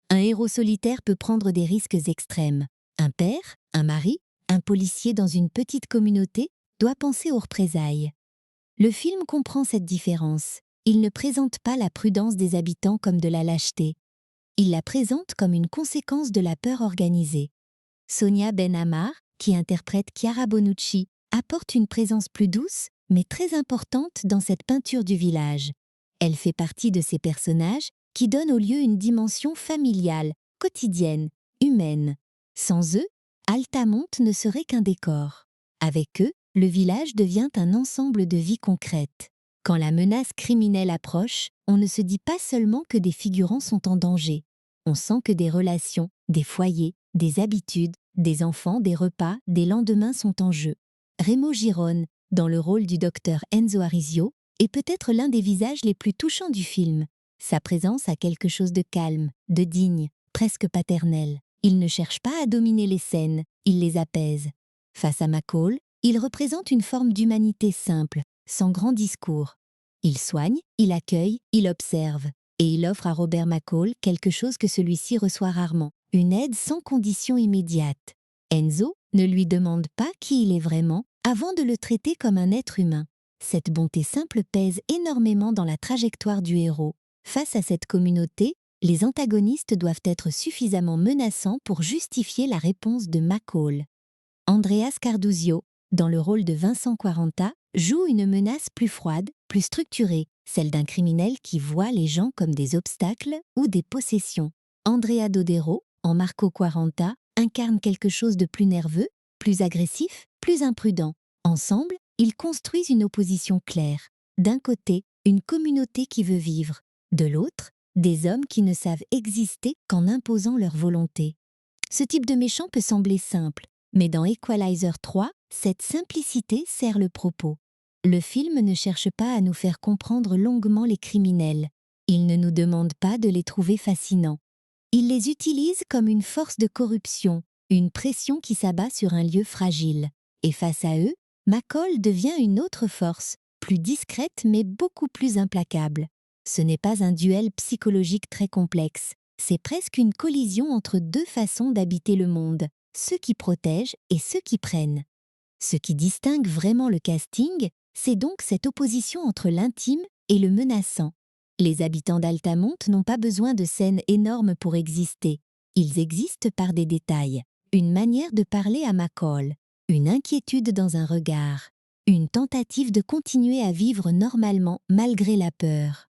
Un héros solitaire peut prendre des risques extrêmes. Un père, un mari, un policier dans une petite communauté doit penser aux représailles. Le film comprend cette différence. Il ne présente pas la prudence des habitants comme de la lâcheté. Il la présente comme une conséquence de la peur organisée. Sonia Ben-Amar, qui interprète Chiara Bonucci, apporte une présence plus douce, mais très importante dans cette peinture du village. Elle fait partie de ces personnages qui donnent au lieu une dimension familiale, quotidienne, humaine. Sans eux, Altamont ne serait qu'un décor. Avec eux, le village devient un ensemble de vies concrètes. Quand la menace criminelle approche, on ne se dit pas seulement que des figurants sont en danger. On sent que des relations, des foyers, des habitudes, des enfants, des repas, des lendemains sont en jeu. Remo Girone, dans le rôle du docteur Enzo Arisio, est peut-être l'un des visages les plus touchants du film. Sa présence a quelque chose de calme, de digne, presque paternel. Il ne cherche pas à dominer les scènes, il les apaise. Face à McCall, il représente une forme d'humanité simple, sans grand discours. Il soigne, il accueille, il observe. Et il offre à Robert McCall quelque chose que celui-ci reçoit rarement, une aide sans condition immédiate. Enzo ne lui demande pas qui il est vraiment avant de le traiter comme un être humain. Cette bonté simple pèse énormément dans la trajectoire du héros. Face à cette communauté, les antagonistes doivent être suffisamment menaçants pour justifier la réponse de McCall. Andreas Carduzio, dans le rôle de Vincent Quaranta, joue une menace plus froide, plus structurée, celle d'un criminel qui voit les gens comme des obstacles ou des possessions. Andrea Dodero, en Marco Quaranta, incarne quelque chose de plus nerveux, plus agressif, plus imprudent. Ensemble, ils construisent une opposition claire. D'un côté, une communauté qui veut vivre. De l'autre, des hommes qui ne savent exister qu'en imposant leur volonté. Ce type de méchant peut sembler simple, mais dans Equalizer 3, cette simplicité sert le propos. Le film ne cherche pas à nous faire comprendre longuement les criminels. Il ne nous demande pas de les trouver fascinants. Il les utilise comme une force de corruption, une pression qui s'abat sur un lieu fragile. Et face à eux, McCall devient une autre force, plus discrète mais beaucoup plus implacable. Ce n'est pas un duel psychologique très complexe, c'est presque une collision entre deux façons d'habiter le monde, ceux qui protègent et ceux qui prennent. Ce qui distingue vraiment le casting, c'est donc cette opposition entre l'intime et le menaçant. Les habitants d'Altamont n'ont pas besoin de scènes énormes pour exister. Ils existent par des détails. Une manière de parler à McCall, une inquiétude dans un regard, une tentative de continuer à vivre normalement malgré la peur.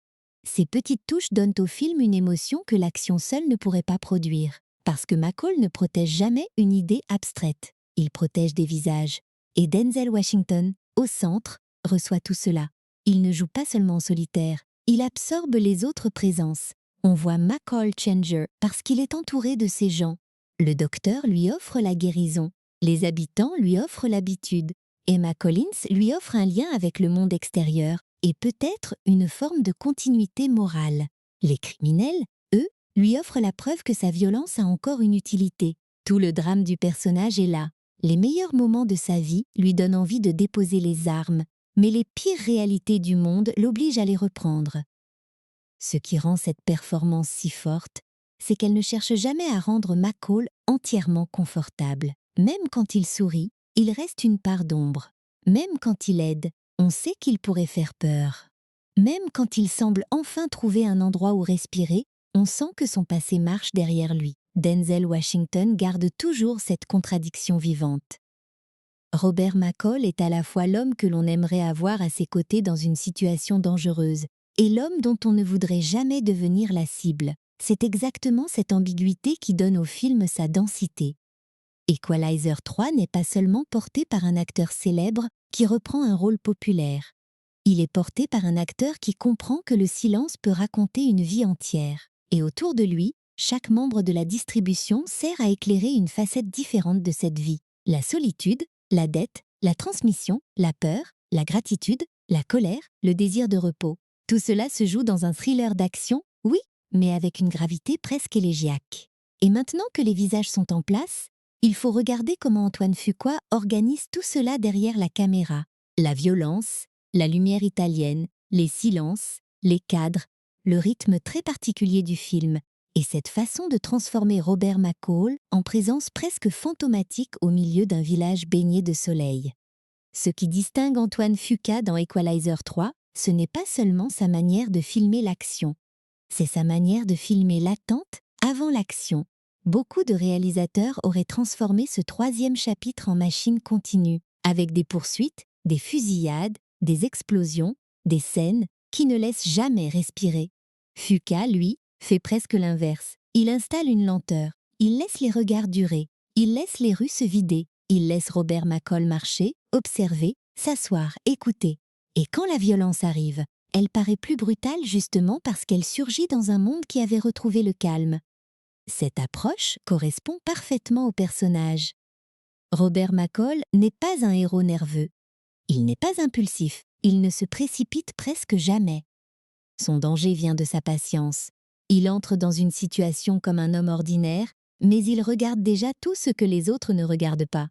Ces petites touches donnent au film une émotion que l'action seule ne pourrait pas produire, parce que McCall ne protège jamais une idée abstraite. Il protège des visages. Et Denzel Washington, au centre, reçoit tout cela. Il ne joue pas seulement en solitaire, il absorbe les autres présences. On voit McCall changer parce qu'il est entouré de ces gens. Le docteur lui offre la guérison, les habitants lui offrent l'habitude. Emma Collins lui offre un lien avec le monde extérieur et peut-être une forme de continuité morale. Les criminels, eux, lui offrent la preuve que sa violence a encore une utilité. Tout le drame du personnage est là. Les meilleurs moments de sa vie lui donnent envie de déposer les armes, mais les pires réalités du monde l'obligent à les reprendre. Ce qui rend cette performance si forte, c'est qu'elle ne cherche jamais à rendre McCall entièrement confortable. Même quand il sourit, il reste une part d'ombre. Même quand il aide, on sait qu'il pourrait faire peur. Même quand il semble enfin trouver un endroit où respirer, on sent que son passé marche derrière lui. Denzel Washington garde toujours cette contradiction vivante. Robert McCall est à la fois l'homme que l'on aimerait avoir à ses côtés dans une situation dangereuse et l'homme dont on ne voudrait jamais devenir la cible. C'est exactement cette ambiguïté qui donne au film sa densité. Equalizer 3 n'est pas seulement porté par un acteur célèbre qui reprend un rôle populaire. Il est porté par un acteur qui comprend que le silence peut raconter une vie entière. Et autour de lui, chaque membre de la distribution sert à éclairer une facette différente de cette vie. La solitude, la dette, la transmission, la peur, la gratitude, la colère, le désir de repos. Tout cela se joue dans un thriller d'action, oui, mais avec une gravité presque élégiaque. Et maintenant que les visages sont en place, il faut regarder comment Antoine Fuqua organise tout cela derrière la caméra. La violence, la lumière italienne, les silences, les cadres, le rythme très particulier du film, et cette façon de transformer Robert McCall en présence presque fantomatique au milieu d'un village baigné de soleil. Ce qui distingue Antoine Fuqua dans Equalizer 3, ce n'est pas seulement sa manière de filmer l'action, c'est sa manière de filmer l'attente avant l'action. Beaucoup de réalisateurs auraient transformé ce troisième chapitre en machine continue, avec des poursuites, des fusillades, des explosions, des scènes qui ne laissent jamais respirer. Fuqua, lui, fait presque l'inverse. Il installe une lenteur, il laisse les regards durer, il laisse les rues se vider, il laisse Robert McCall marcher, observer, s'asseoir, écouter. Et quand la violence arrive, elle paraît plus brutale justement parce qu'elle surgit dans un monde qui avait retrouvé le calme. Cette approche correspond parfaitement au personnage. Robert McCall n'est pas un héros nerveux. Il n'est pas impulsif, il ne se précipite presque jamais. Son danger vient de sa patience. Il entre dans une situation comme un homme ordinaire, mais il regarde déjà tout ce que les autres ne regardent pas.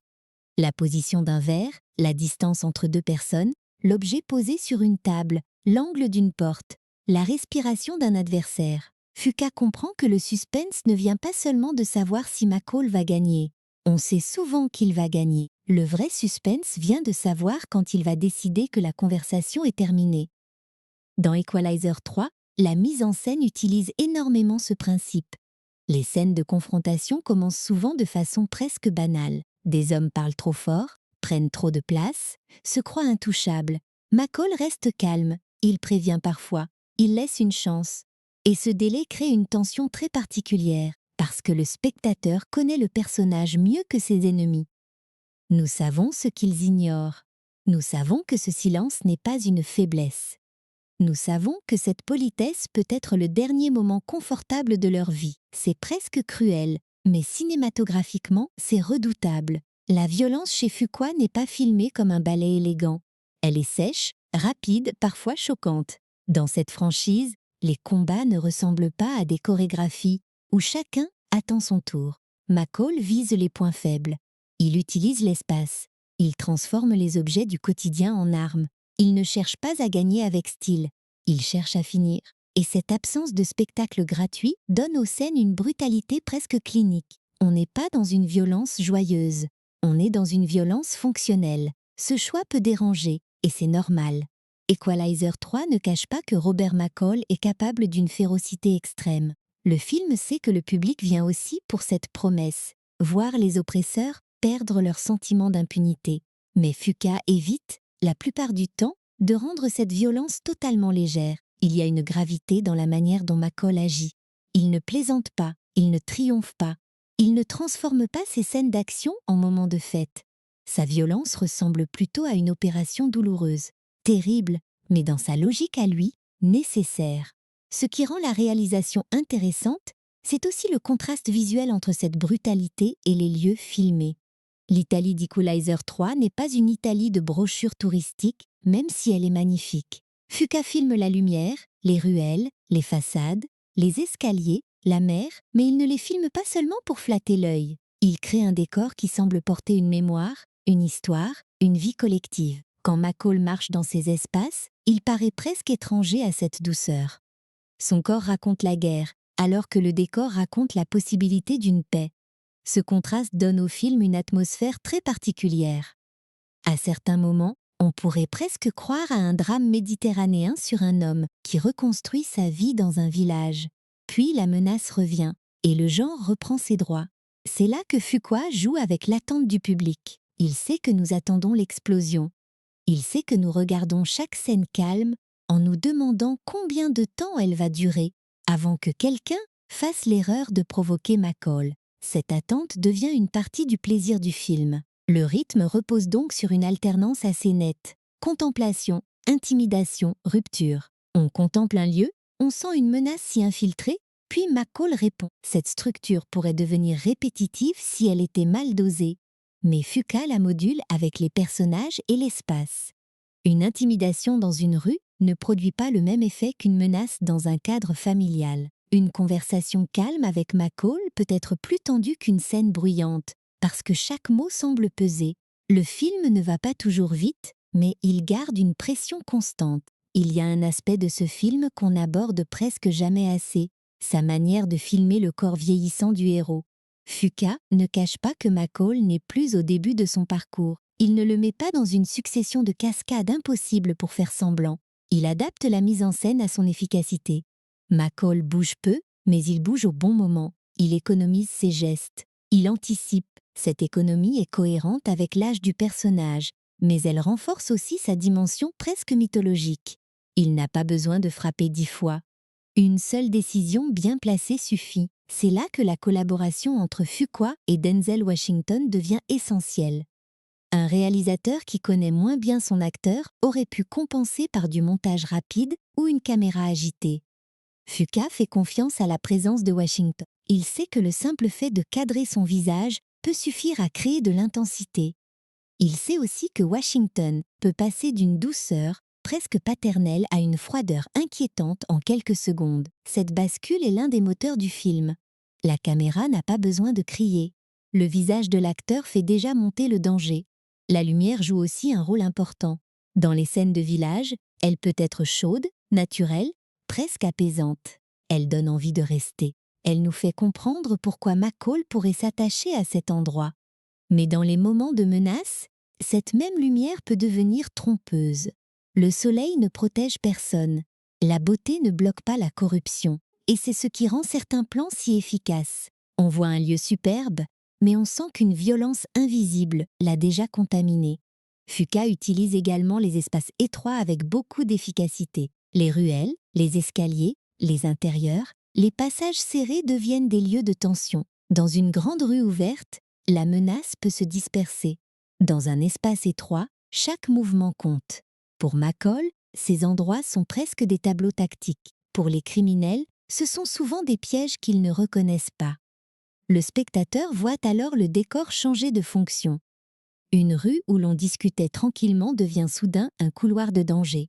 La position d'un verre, la distance entre deux personnes, l'objet posé sur une table, l'angle d'une porte, la respiration d'un adversaire. Fuqua comprend que le suspense ne vient pas seulement de savoir si McCall va gagner. On sait souvent qu'il va gagner. Le vrai suspense vient de savoir quand il va décider que la conversation est terminée. Dans Equalizer 3, la mise en scène utilise énormément ce principe. Les scènes de confrontation commencent souvent de façon presque banale. Des hommes parlent trop fort, prennent trop de place, se croient intouchables. McCall reste calme, il prévient parfois, il laisse une chance. Et ce délai crée une tension très particulière, parce que le spectateur connaît le personnage mieux que ses ennemis. Nous savons ce qu'ils ignorent. Nous savons que ce silence n'est pas une faiblesse. Nous savons que cette politesse peut être le dernier moment confortable de leur vie. C'est presque cruel, mais cinématographiquement, c'est redoutable. La violence chez Fuqua n'est pas filmée comme un ballet élégant. Elle est sèche, rapide, parfois choquante. Dans cette franchise, les combats ne ressemblent pas à des chorégraphies où chacun attend son tour. McCall vise les points faibles. Il utilise l'espace. Il transforme les objets du quotidien en armes. Il ne cherche pas à gagner avec style. Il cherche à finir. Et cette absence de spectacle gratuit donne aux scènes une brutalité presque clinique. On n'est pas dans une violence joyeuse. On est dans une violence fonctionnelle. Ce choix peut déranger, et c'est normal. Equalizer 3 ne cache pas que Robert McCall est capable d'une férocité extrême. Le film sait que le public vient aussi pour cette promesse, voir les oppresseurs perdre leur sentiment d'impunité. Mais Fuqua évite, la plupart du temps, de rendre cette violence totalement légère. Il y a une gravité dans la manière dont McCall agit. Il ne plaisante pas, il ne triomphe pas. Il ne transforme pas ses scènes d'action en moments de fête. Sa violence ressemble plutôt à une opération douloureuse, terrible, mais dans sa logique à lui, nécessaire. Ce qui rend la réalisation intéressante, c'est aussi le contraste visuel entre cette brutalité et les lieux filmés. L'Italie d'Equalizer 3 n'est pas une Italie de brochure touristique, même si elle est magnifique. Fuqua filme la lumière, les ruelles, les façades, les escaliers, la mer, mais il ne les filme pas seulement pour flatter l'œil. Il crée un décor qui semble porter une mémoire, une histoire, une vie collective. Quand McCall marche dans ces espaces, il paraît presque étranger à cette douceur. Son corps raconte la guerre, alors que le décor raconte la possibilité d'une paix. Ce contraste donne au film une atmosphère très particulière. À certains moments, on pourrait presque croire à un drame méditerranéen sur un homme qui reconstruit sa vie dans un village. Puis la menace revient, et le genre reprend ses droits. C'est là que Fuqua joue avec l'attente du public. Il sait que nous attendons l'explosion. Il sait que nous regardons chaque scène calme en nous demandant combien de temps elle va durer avant que quelqu'un fasse l'erreur de provoquer McCall. Cette attente devient une partie du plaisir du film. Le rythme repose donc sur une alternance assez nette. Contemplation, intimidation, rupture. On contemple un lieu, on sent une menace s'y infiltrer, puis McCall répond. Cette structure pourrait devenir répétitive si elle était mal dosée. Mais Fuqua la module avec les personnages et l'espace. Une intimidation dans une rue ne produit pas le même effet qu'une menace dans un cadre familial. Une conversation calme avec McCall peut être plus tendue qu'une scène bruyante, parce que chaque mot semble peser. Le film ne va pas toujours vite, mais il garde une pression constante. Il y a un aspect de ce film qu'on n'aborde presque jamais assez, sa manière de filmer le corps vieillissant du héros. Fuqua ne cache pas que McCall n'est plus au début de son parcours. Il ne le met pas dans une succession de cascades impossibles pour faire semblant. Il adapte la mise en scène à son efficacité. McCall bouge peu, mais il bouge au bon moment. Il économise ses gestes. Il anticipe. Cette économie est cohérente avec l'âge du personnage, mais elle renforce aussi sa dimension presque mythologique. Il n'a pas besoin de frapper 10 fois. Une seule décision bien placée suffit. C'est là que la collaboration entre Fuqua et Denzel Washington devient essentielle. Un réalisateur qui connaît moins bien son acteur aurait pu compenser par du montage rapide ou une caméra agitée. Fuqua fait confiance à la présence de Washington. Il sait que le simple fait de cadrer son visage peut suffire à créer de l'intensité. Il sait aussi que Washington peut passer d'une douceur presque paternelle à une froideur inquiétante en quelques secondes. Cette bascule est l'un des moteurs du film. La caméra n'a pas besoin de crier. Le visage de l'acteur fait déjà monter le danger. La lumière joue aussi un rôle important. Dans les scènes de village, elle peut être chaude, naturelle, presque apaisante. Elle donne envie de rester. Elle nous fait comprendre pourquoi McCall pourrait s'attacher à cet endroit. Mais dans les moments de menace, cette même lumière peut devenir trompeuse. Le soleil ne protège personne. La beauté ne bloque pas la corruption. Et c'est ce qui rend certains plans si efficaces. On voit un lieu superbe, mais on sent qu'une violence invisible l'a déjà contaminé. Fuqua utilise également les espaces étroits avec beaucoup d'efficacité. Les ruelles, les escaliers, les intérieurs, les passages serrés deviennent des lieux de tension. Dans une grande rue ouverte, la menace peut se disperser. Dans un espace étroit, chaque mouvement compte. Pour McCall, ces endroits sont presque des tableaux tactiques. Pour les criminels, ce sont souvent des pièges qu'ils ne reconnaissent pas. Le spectateur voit alors le décor changer de fonction. Une rue où l'on discutait tranquillement devient soudain un couloir de danger.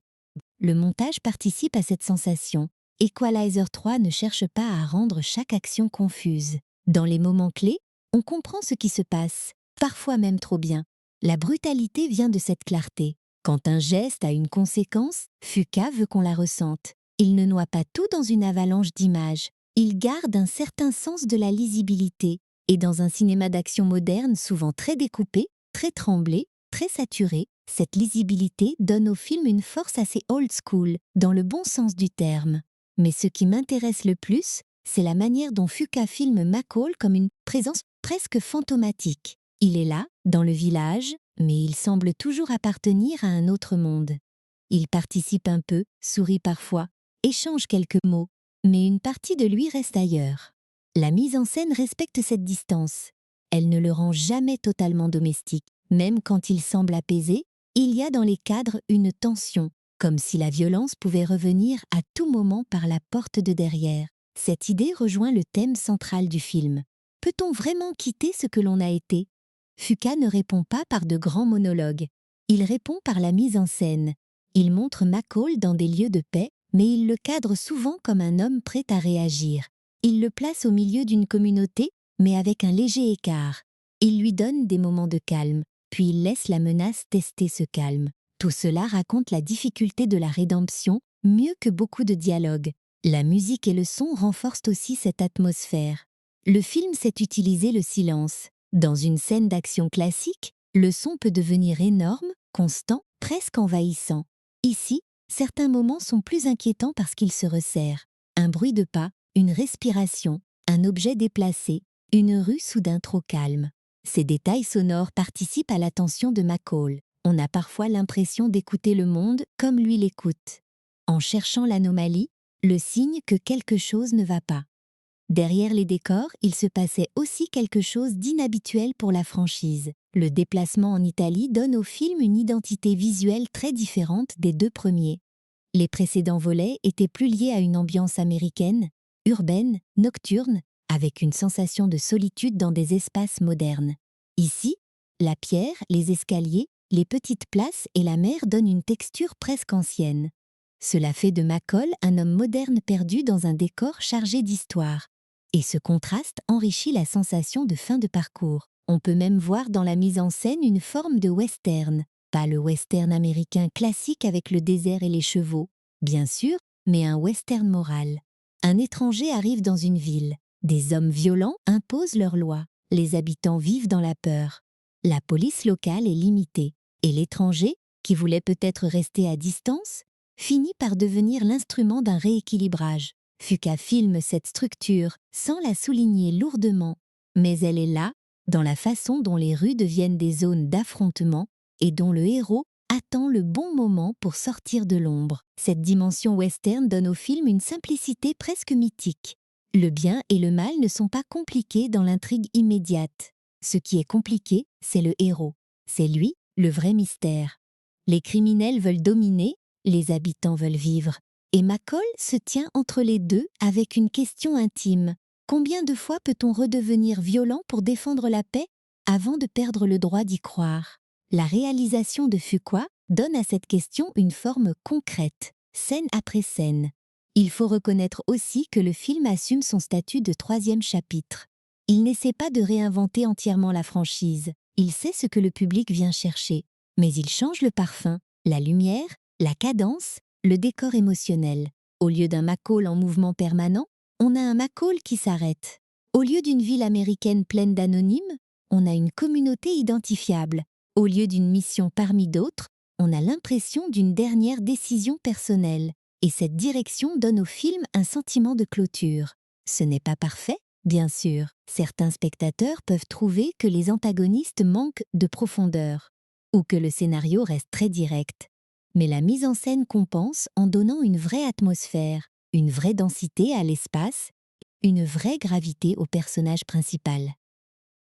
Le montage participe à cette sensation. Equalizer 3 ne cherche pas à rendre chaque action confuse. Dans les moments clés, on comprend ce qui se passe, parfois même trop bien. La brutalité vient de cette clarté. Quand un geste a une conséquence, Fuqua veut qu'on la ressente. Il ne noie pas tout dans une avalanche d'images. Il garde un certain sens de la lisibilité. Et dans un cinéma d'action moderne souvent très découpé, très tremblé, très saturé, Cette lisibilité donne au film une force assez old school, dans le bon sens du terme. Mais ce qui m'intéresse le plus, c'est la manière dont Fuqua filme McCall comme une présence presque fantomatique. Il est là, dans le village, mais il semble toujours appartenir à un autre monde. Il participe un peu, sourit parfois, échange quelques mots, mais une partie de lui reste ailleurs. La mise en scène respecte cette distance. Elle ne le rend jamais totalement domestique. Même quand il semble apaisé, il y a dans les cadres une tension, comme si la violence pouvait revenir à tout moment par la porte de derrière. Cette idée rejoint le thème central du film. Peut-on vraiment quitter ce que l'on a été? Fuqua ne répond pas par de grands monologues. Il répond par la mise en scène. Il montre McCall dans des lieux de paix, mais il le cadre souvent comme un homme prêt à réagir. Il le place au milieu d'une communauté, mais avec un léger écart. Il lui donne des moments de calme, puis il laisse la menace tester ce calme. Tout cela raconte la difficulté de la rédemption, mieux que beaucoup de dialogues. La musique et le son renforcent aussi cette atmosphère. Le film sait utiliser le silence. Dans une scène d'action classique, le son peut devenir énorme, constant, presque envahissant. Ici, certains moments sont plus inquiétants parce qu'ils se resserrent. Un bruit de pas, une respiration, un objet déplacé, une rue soudain trop calme. Ces détails sonores participent à l'attention de McCall. On a parfois l'impression d'écouter le monde comme lui l'écoute. En cherchant l'anomalie, le signe que quelque chose ne va pas. Derrière les décors, il se passait aussi quelque chose d'inhabituel pour la franchise. Le déplacement en Italie donne au film une identité visuelle très différente des deux premiers. Les précédents volets étaient plus liés à une ambiance américaine, urbaine, nocturne, avec une sensation de solitude dans des espaces modernes. Ici, la pierre, les escaliers, les petites places et la mer donnent une texture presque ancienne. Cela fait de McCall un homme moderne perdu dans un décor chargé d'histoire. Et ce contraste enrichit la sensation de fin de parcours. On peut même voir dans la mise en scène une forme de western. Pas le western américain classique avec le désert et les chevaux, bien sûr, mais un western moral. Un étranger arrive dans une ville. Des hommes violents imposent leurs lois. Les habitants vivent dans la peur. La police locale est limitée. Et l'étranger, qui voulait peut-être rester à distance, finit par devenir l'instrument d'un rééquilibrage. Fuqua filme cette structure sans la souligner lourdement, mais elle est là, dans la façon dont les rues deviennent des zones d'affrontement et dont le héros attend le bon moment pour sortir de l'ombre. Cette dimension western donne au film une simplicité presque mythique. Le bien et le mal ne sont pas compliqués dans l'intrigue immédiate. Ce qui est compliqué, c'est le héros. C'est lui, le vrai mystère. Les criminels veulent dominer, les habitants veulent vivre. Et McCall se tient entre les deux avec une question intime. Combien de fois peut-on redevenir violent pour défendre la paix avant de perdre le droit d'y croire? La réalisation de Fuqua donne à cette question une forme concrète, scène après scène. Il faut reconnaître aussi que le film assume son statut de troisième chapitre. Il n'essaie pas de réinventer entièrement la franchise. Il sait ce que le public vient chercher. Mais il change le parfum, la lumière, la cadence, le décor émotionnel. Au lieu d'un McCall en mouvement permanent, on a un McCall qui s'arrête. Au lieu d'une ville américaine pleine d'anonymes, on a une communauté identifiable. Au lieu d'une mission parmi d'autres, on a l'impression d'une dernière décision personnelle. Et cette direction donne au film un sentiment de clôture. Ce n'est pas parfait, bien sûr. Certains spectateurs peuvent trouver que les antagonistes manquent de profondeur, ou que le scénario reste très direct. Mais la mise en scène compense en donnant une vraie atmosphère, une vraie densité à l'espace, une vraie gravité au personnage principal.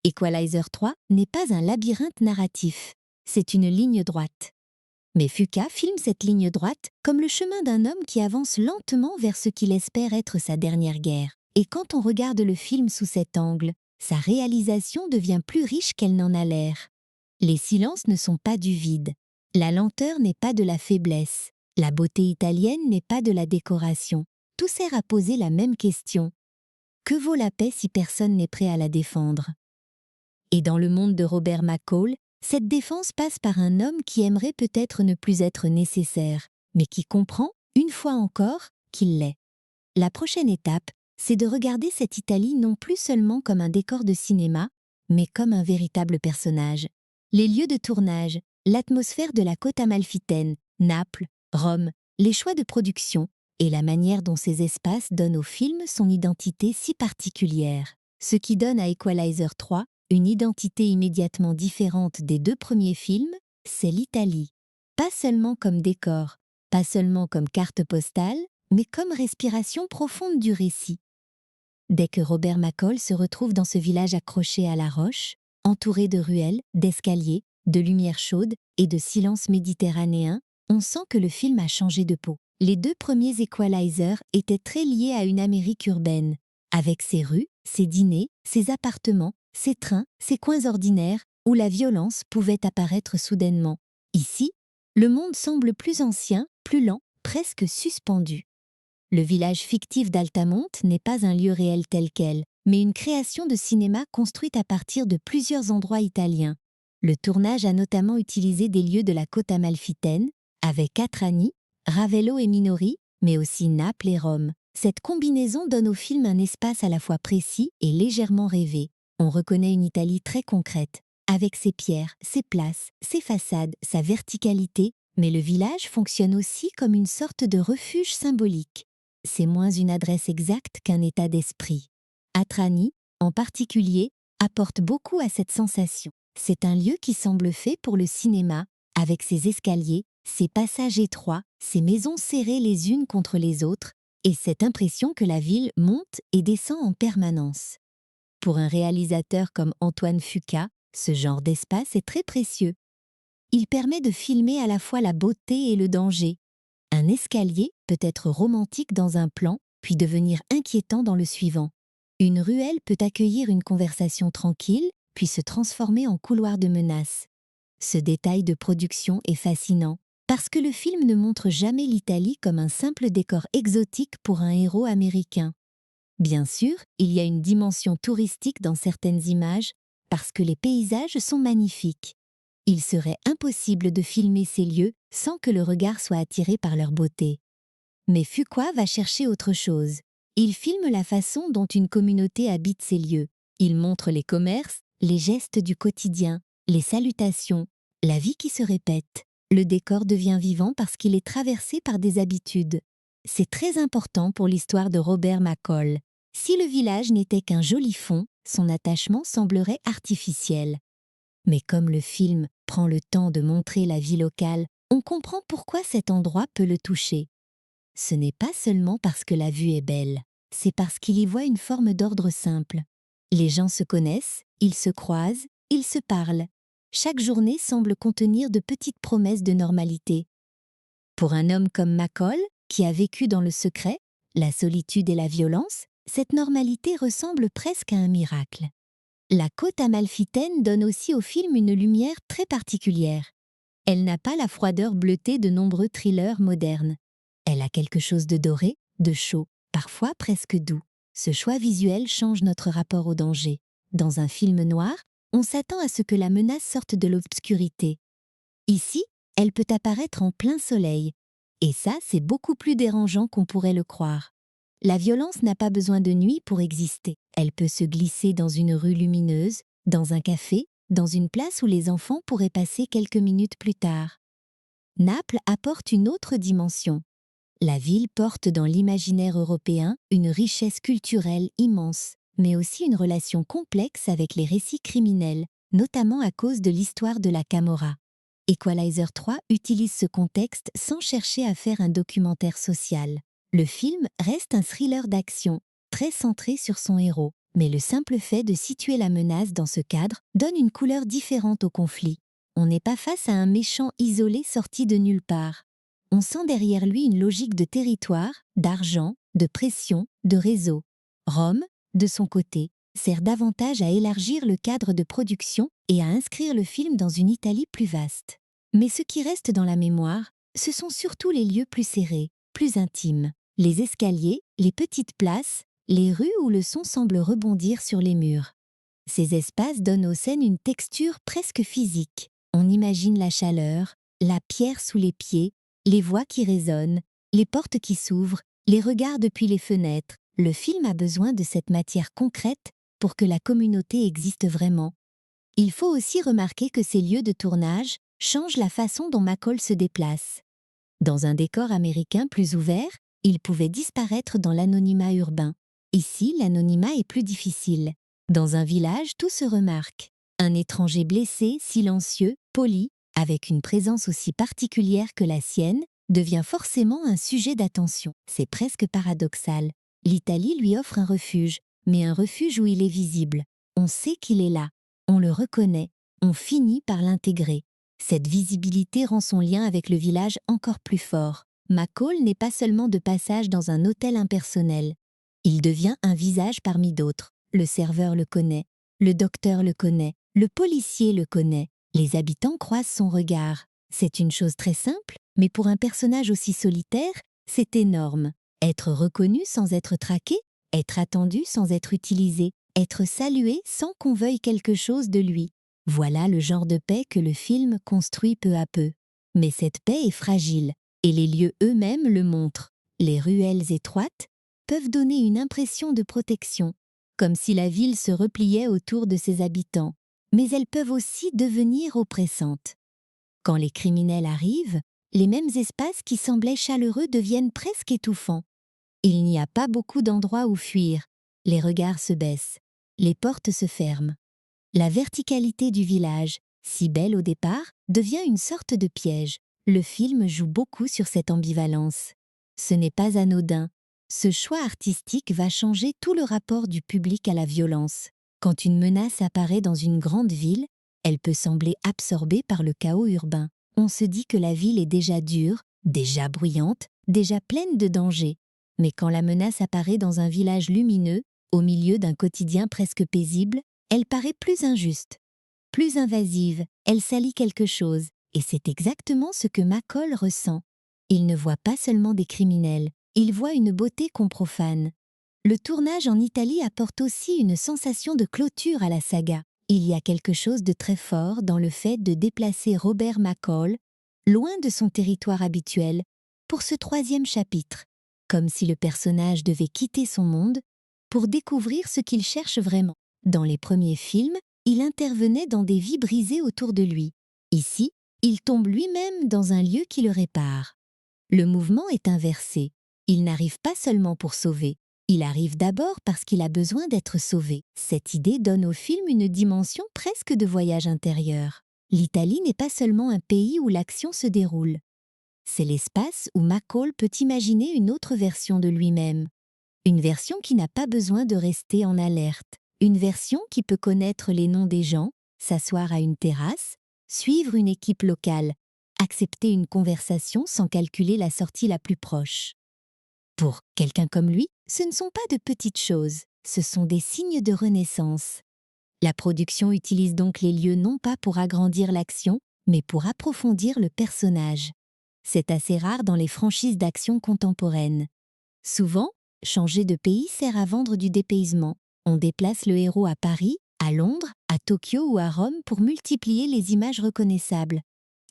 Equalizer 3 n'est pas un labyrinthe narratif, c'est une ligne droite. Mais Fuqua filme cette ligne droite comme le chemin d'un homme qui avance lentement vers ce qu'il espère être sa dernière guerre. Et quand on regarde le film sous cet angle, sa réalisation devient plus riche qu'elle n'en a l'air. Les silences ne sont pas du vide. La lenteur n'est pas de la faiblesse. La beauté italienne n'est pas de la décoration. Tout sert à poser la même question. Que vaut la paix si personne n'est prêt à la défendre? Et dans le monde de Robert McCall, cette défense passe par un homme qui aimerait peut-être ne plus être nécessaire, mais qui comprend, une fois encore, qu'il l'est. La prochaine étape, c'est de regarder cette Italie non plus seulement comme un décor de cinéma, mais comme un véritable personnage. Les lieux de tournage, L'atmosphère de la côte amalfitaine, Naples, Rome, les choix de production et la manière dont ces espaces donnent au film son identité si particulière. Ce qui donne à Equalizer 3 une identité immédiatement différente des deux premiers films, c'est l'Italie. Pas seulement comme décor, pas seulement comme carte postale, mais comme respiration profonde du récit. Dès que Robert McCall se retrouve dans ce village accroché à la roche, entouré de ruelles, d'escaliers, de lumière chaude et de silence méditerranéen, on sent que le film a changé de peau. Les deux premiers Equalizer étaient très liés à une Amérique urbaine, avec ses rues, ses dîners, ses appartements, ses trains, ses coins ordinaires, où la violence pouvait apparaître soudainement. Ici, le monde semble plus ancien, plus lent, presque suspendu. Le village fictif d'Altamonte n'est pas un lieu réel tel quel, mais une création de cinéma construite à partir de plusieurs endroits italiens. Le tournage a notamment utilisé des lieux de la côte amalfitaine, avec Catrani, Ravello et Minori, mais aussi Naples et Rome. Cette combinaison donne au film un espace à la fois précis et légèrement rêvé. On reconnaît une Italie très concrète, avec ses pierres, ses places, ses façades, sa verticalité, mais le village fonctionne aussi comme une sorte de refuge symbolique. C'est moins une adresse exacte qu'un état d'esprit. Atrani, en particulier, apporte beaucoup à cette sensation. C'est un lieu qui semble fait pour le cinéma, avec ses escaliers, ses passages étroits, ses maisons serrées les unes contre les autres, et cette impression que la ville monte et descend en permanence. Pour un réalisateur comme Antoine Fuqua, ce genre d'espace est très précieux. Il permet de filmer à la fois la beauté et le danger. Un escalier peut être romantique dans un plan, puis devenir inquiétant dans le suivant. Une ruelle peut accueillir une conversation tranquille, puis se transformer en couloir de menace. Ce détail de production est fascinant, parce que le film ne montre jamais l'Italie comme un simple décor exotique pour un héros américain. Bien sûr, il y a une dimension touristique dans certaines images, parce que les paysages sont magnifiques. Il serait impossible de filmer ces lieux sans que le regard soit attiré par leur beauté. Mais Fuqua va chercher autre chose. Il filme la façon dont une communauté habite ces lieux. Il montre les commerces, les gestes du quotidien, les salutations, la vie qui se répète. Le décor devient vivant parce qu'il est traversé par des habitudes. C'est très important pour l'histoire de Robert McCall. Si le village n'était qu'un joli fond, son attachement semblerait artificiel. Mais comme le film prend le temps de montrer la vie locale, on comprend pourquoi cet endroit peut le toucher. Ce n'est pas seulement parce que la vue est belle, c'est parce qu'il y voit une forme d'ordre simple. Les gens se connaissent, ils se croisent, ils se parlent. Chaque journée semble contenir de petites promesses de normalité. Pour un homme comme McCall, qui a vécu dans le secret, la solitude et la violence, cette normalité ressemble presque à un miracle. La côte amalfitaine donne aussi au film une lumière très particulière. Elle n'a pas la froideur bleutée de nombreux thrillers modernes. Elle a quelque chose de doré, de chaud, parfois presque doux. Ce choix visuel change notre rapport au danger. Dans un film noir, on s'attend à ce que la menace sorte de l'obscurité. Ici, elle peut apparaître en plein soleil. Et ça, c'est beaucoup plus dérangeant qu'on pourrait le croire. La violence n'a pas besoin de nuit pour exister. Elle peut se glisser dans une rue lumineuse, dans un café, dans une place où les enfants pourraient passer quelques minutes plus tard. Naples apporte une autre dimension. La ville porte dans l'imaginaire européen une richesse culturelle immense, mais aussi une relation complexe avec les récits criminels, notamment à cause de l'histoire de la Camorra. Equalizer 3 utilise ce contexte sans chercher à faire un documentaire social. Le film reste un thriller d'action, très centré sur son héros, mais le simple fait de situer la menace dans ce cadre donne une couleur différente au conflit. On n'est pas face à un méchant isolé sorti de nulle part. On sent derrière lui une logique de territoire, d'argent, de pression, de réseau. Rome, de son côté, sert davantage à élargir le cadre de production et à inscrire le film dans une Italie plus vaste. Mais ce qui reste dans la mémoire, ce sont surtout les lieux plus serrés, plus intimes. Les escaliers, les petites places, les rues où le son semble rebondir sur les murs. Ces espaces donnent aux scènes une texture presque physique. On imagine la chaleur, la pierre sous les pieds, les voix qui résonnent, les portes qui s'ouvrent, les regards depuis les fenêtres. Le film a besoin de cette matière concrète pour que la communauté existe vraiment. Il faut aussi remarquer que ces lieux de tournage change la façon dont McCall se déplace. Dans un décor américain plus ouvert, il pouvait disparaître dans l'anonymat urbain. Ici, l'anonymat est plus difficile. Dans un village, tout se remarque. Un étranger blessé, silencieux, poli, avec une présence aussi particulière que la sienne, devient forcément un sujet d'attention. C'est presque paradoxal. L'Italie lui offre un refuge, mais un refuge où il est visible. On sait qu'il est là, on le reconnaît, on finit par l'intégrer. Cette visibilité rend son lien avec le village encore plus fort. McCall n'est pas seulement de passage dans un hôtel impersonnel. Il devient un visage parmi d'autres. Le serveur le connaît, le docteur le connaît, le policier le connaît. Les habitants croisent son regard. C'est une chose très simple, mais pour un personnage aussi solitaire, c'est énorme. Être reconnu sans être traqué, être attendu sans être utilisé, être salué sans qu'on veuille quelque chose de lui. Voilà le genre de paix que le film construit peu à peu. Mais cette paix est fragile, et les lieux eux-mêmes le montrent. Les ruelles étroites peuvent donner une impression de protection, comme si la ville se repliait autour de ses habitants, mais elles peuvent aussi devenir oppressantes. Quand les criminels arrivent, les mêmes espaces qui semblaient chaleureux deviennent presque étouffants. Il n'y a pas beaucoup d'endroits où fuir, les regards se baissent, les portes se ferment. La verticalité du village, si belle au départ, devient une sorte de piège. Le film joue beaucoup sur cette ambivalence. Ce n'est pas anodin. Ce choix artistique va changer tout le rapport du public à la violence. Quand une menace apparaît dans une grande ville, elle peut sembler absorbée par le chaos urbain. On se dit que la ville est déjà dure, déjà bruyante, déjà pleine de dangers. Mais quand la menace apparaît dans un village lumineux, au milieu d'un quotidien presque paisible, elle paraît plus injuste, plus invasive, elle salit quelque chose, et c'est exactement ce que McCall ressent. Il ne voit pas seulement des criminels, il voit une beauté qu'on profane. Le tournage en Italie apporte aussi une sensation de clôture à la saga. Il y a quelque chose de très fort dans le fait de déplacer Robert McCall, loin de son territoire habituel, pour ce 3e chapitre, comme si le personnage devait quitter son monde pour découvrir ce qu'il cherche vraiment. Dans les premiers films, il intervenait dans des vies brisées autour de lui. Ici, il tombe lui-même dans un lieu qui le répare. Le mouvement est inversé. Il n'arrive pas seulement pour sauver. Il arrive d'abord parce qu'il a besoin d'être sauvé. Cette idée donne au film une dimension presque de voyage intérieur. L'Italie n'est pas seulement un pays où l'action se déroule. C'est l'espace où McCall peut imaginer une autre version de lui-même. Une version qui n'a pas besoin de rester en alerte. Une version qui peut connaître les noms des gens, s'asseoir à une terrasse, suivre une équipe locale, accepter une conversation sans calculer la sortie la plus proche. Pour quelqu'un comme lui, ce ne sont pas de petites choses, ce sont des signes de renaissance. La production utilise donc les lieux non pas pour agrandir l'action, mais pour approfondir le personnage. C'est assez rare dans les franchises d'action contemporaines. Souvent, changer de pays sert à vendre du dépaysement. On déplace le héros à Paris, à Londres, à Tokyo ou à Rome pour multiplier les images reconnaissables.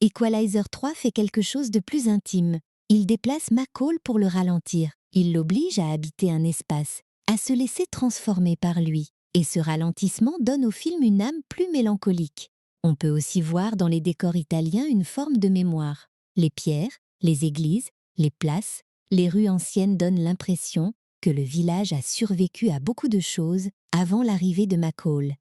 Equalizer 3 fait quelque chose de plus intime. Il déplace McCall pour le ralentir. Il l'oblige à habiter un espace, à se laisser transformer par lui. Et ce ralentissement donne au film une âme plus mélancolique. On peut aussi voir dans les décors italiens une forme de mémoire. Les pierres, les églises, les places, les rues anciennes donnent l'impression que le village a survécu à beaucoup de choses avant l'arrivée de McCall.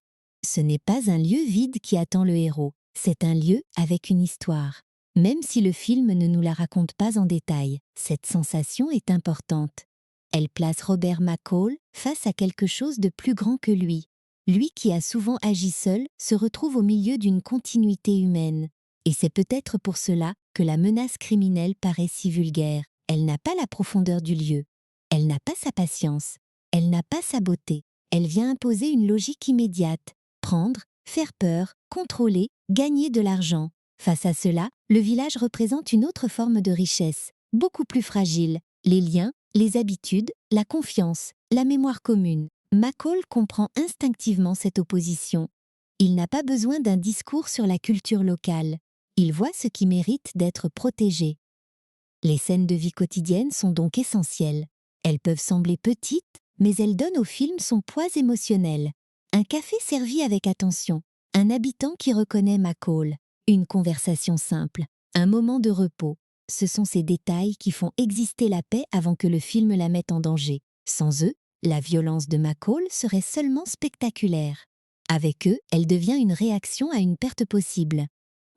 Ce n'est pas un lieu vide qui attend le héros, c'est un lieu avec une histoire. Même si le film ne nous la raconte pas en détail, cette sensation est importante. Elle place Robert McCall face à quelque chose de plus grand que lui. Lui qui a souvent agi seul se retrouve au milieu d'une continuité humaine. Et c'est peut-être pour cela que la menace criminelle paraît si vulgaire. Elle n'a pas la profondeur du lieu. Elle n'a pas sa patience. Elle n'a pas sa beauté. Elle vient imposer une logique immédiate. Prendre, faire peur, contrôler, gagner de l'argent. Face à cela, le village représente une autre forme de richesse, beaucoup plus fragile. Les liens, les habitudes, la confiance, la mémoire commune. McCall comprend instinctivement cette opposition. Il n'a pas besoin d'un discours sur la culture locale. Il voit ce qui mérite d'être protégé. Les scènes de vie quotidienne sont donc essentielles. Elles peuvent sembler petites, mais elles donnent au film son poids émotionnel. Un café servi avec attention, un habitant qui reconnaît McCall, Une conversation simple, un moment de repos, ce sont ces détails qui font exister la paix avant que le film la mette en danger. Sans eux, la violence de McCall serait seulement spectaculaire. Avec eux, elle devient une réaction à une perte possible.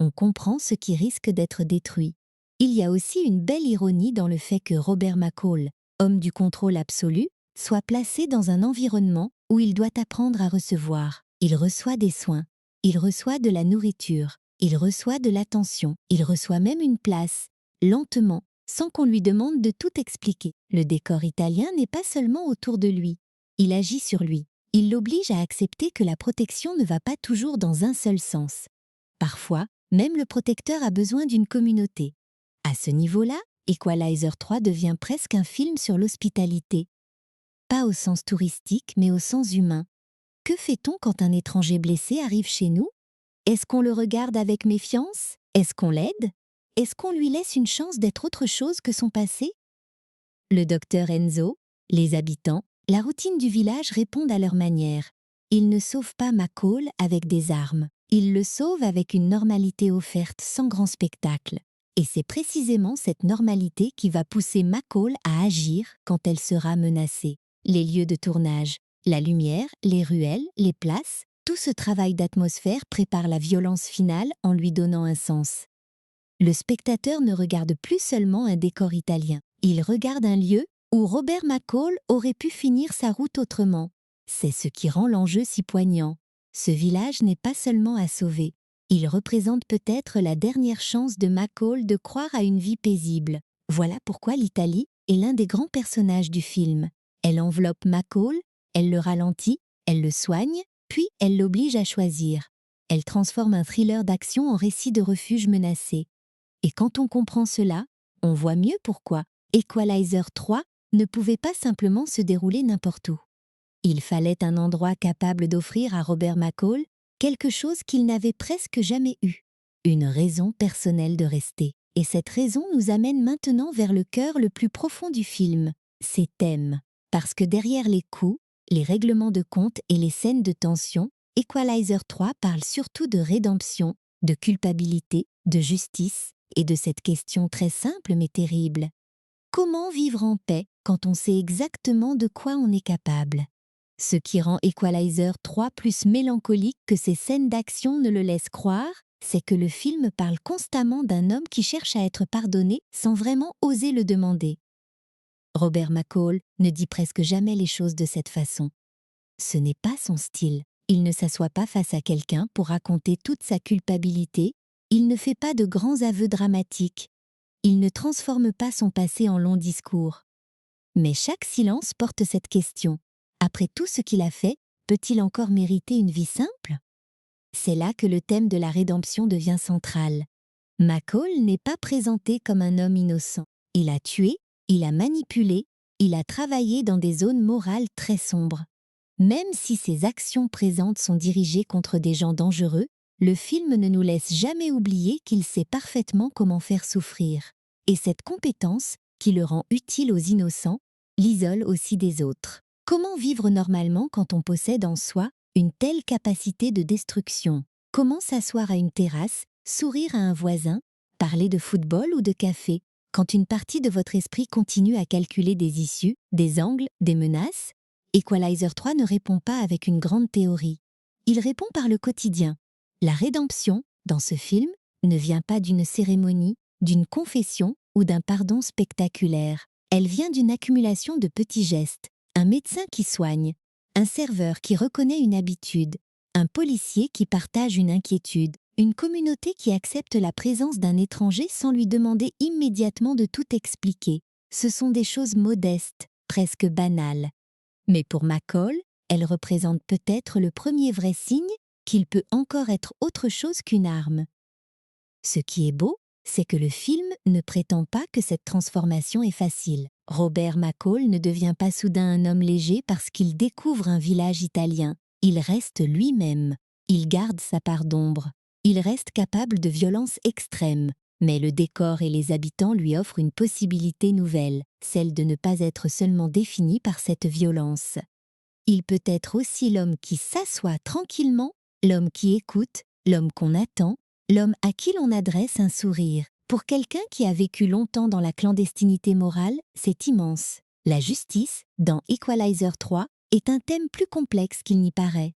On comprend ce qui risque d'être détruit. Il y a aussi une belle ironie dans le fait que Robert McCall, homme du contrôle absolu, soit placé dans un environnement où il doit apprendre à recevoir. Il reçoit des soins, il reçoit de la nourriture, il reçoit de l'attention, il reçoit même une place, lentement, sans qu'on lui demande de tout expliquer. Le décor italien n'est pas seulement autour de lui, il agit sur lui. Il l'oblige à accepter que la protection ne va pas toujours dans un seul sens. Parfois, même le protecteur a besoin d'une communauté. À ce niveau-là, Equalizer 3 devient presque un film sur l'hospitalité. Pas au sens touristique, mais au sens humain. Que fait-on quand un étranger blessé arrive chez nous? Est-ce qu'on le regarde avec méfiance? Est-ce qu'on l'aide? Est-ce qu'on lui laisse une chance d'être autre chose que son passé? Le docteur Enzo, les habitants, la routine du village répondent à leur manière. Ils ne sauvent pas McCall avec des armes. Ils le sauvent avec une normalité offerte sans grand spectacle. Et c'est précisément cette normalité qui va pousser McCall à agir quand elle sera menacée. Les lieux de tournage, la lumière, les ruelles, les places, tout ce travail d'atmosphère prépare la violence finale en lui donnant un sens. Le spectateur ne regarde plus seulement un décor italien. Il regarde un lieu où Robert McCall aurait pu finir sa route autrement. C'est ce qui rend l'enjeu si poignant. Ce village n'est pas seulement à sauver. Il représente peut-être la dernière chance de McCall de croire à une vie paisible. Voilà pourquoi l'Italie est l'un des grands personnages du film. Elle enveloppe McCall, elle le ralentit, elle le soigne, puis elle l'oblige à choisir. Elle transforme un thriller d'action en récit de refuge menacé. Et quand on comprend cela, on voit mieux pourquoi Equalizer 3 ne pouvait pas simplement se dérouler n'importe où. Il fallait un endroit capable d'offrir à Robert McCall quelque chose qu'il n'avait presque jamais eu, une raison personnelle de rester. Et cette raison nous amène maintenant vers le cœur le plus profond du film, ses thèmes. Parce que derrière les coups, les règlements de compte et les scènes de tension, Equalizer 3 parle surtout de rédemption, de culpabilité, de justice, et de cette question très simple mais terrible. Comment vivre en paix quand on sait exactement de quoi on est capable? Ce qui rend Equalizer 3 plus mélancolique que ses scènes d'action ne le laisse croire, c'est que le film parle constamment d'un homme qui cherche à être pardonné sans vraiment oser le demander. Robert McCall ne dit presque jamais les choses de cette façon. Ce n'est pas son style. Il ne s'assoit pas face à quelqu'un pour raconter toute sa culpabilité. Il ne fait pas de grands aveux dramatiques. Il ne transforme pas son passé en longs discours. Mais chaque silence porte cette question. Après tout ce qu'il a fait, peut-il encore mériter une vie simple? C'est là que le thème de la rédemption devient central. McCall n'est pas présenté comme un homme innocent. Il a tué, il a manipulé, il a travaillé dans des zones morales très sombres. Même si ses actions présentes sont dirigées contre des gens dangereux, le film ne nous laisse jamais oublier qu'il sait parfaitement comment faire souffrir. Et cette compétence, qui le rend utile aux innocents, l'isole aussi des autres. Comment vivre normalement quand on possède en soi une telle capacité de destruction? Comment s'asseoir à une terrasse, sourire à un voisin, parler de football ou de café, quand une partie de votre esprit continue à calculer des issues, des angles, des menaces? Equalizer 3 ne répond pas avec une grande théorie. Il répond par le quotidien. La rédemption, dans ce film, ne vient pas d'une cérémonie, d'une confession ou d'un pardon spectaculaire. Elle vient d'une accumulation de petits gestes. Un médecin qui soigne, un serveur qui reconnaît une habitude, un policier qui partage une inquiétude, une communauté qui accepte la présence d'un étranger sans lui demander immédiatement de tout expliquer. Ce sont des choses modestes, presque banales. Mais pour McCall, elle représente peut-être le premier vrai signe qu'il peut encore être autre chose qu'une arme. Ce qui est beau, c'est que le film ne prétend pas que cette transformation est facile. Robert McCall ne devient pas soudain un homme léger parce qu'il découvre un village italien. Il reste lui-même. Il garde sa part d'ombre. Il reste capable de violence extrême. Mais le décor et les habitants lui offrent une possibilité nouvelle, celle de ne pas être seulement défini par cette violence. Il peut être aussi l'homme qui s'assoit tranquillement, l'homme qui écoute, l'homme qu'on attend, l'homme à qui l'on adresse un sourire. Pour quelqu'un qui a vécu longtemps dans la clandestinité morale, c'est immense. La justice, dans Equalizer 3, est un thème plus complexe qu'il n'y paraît.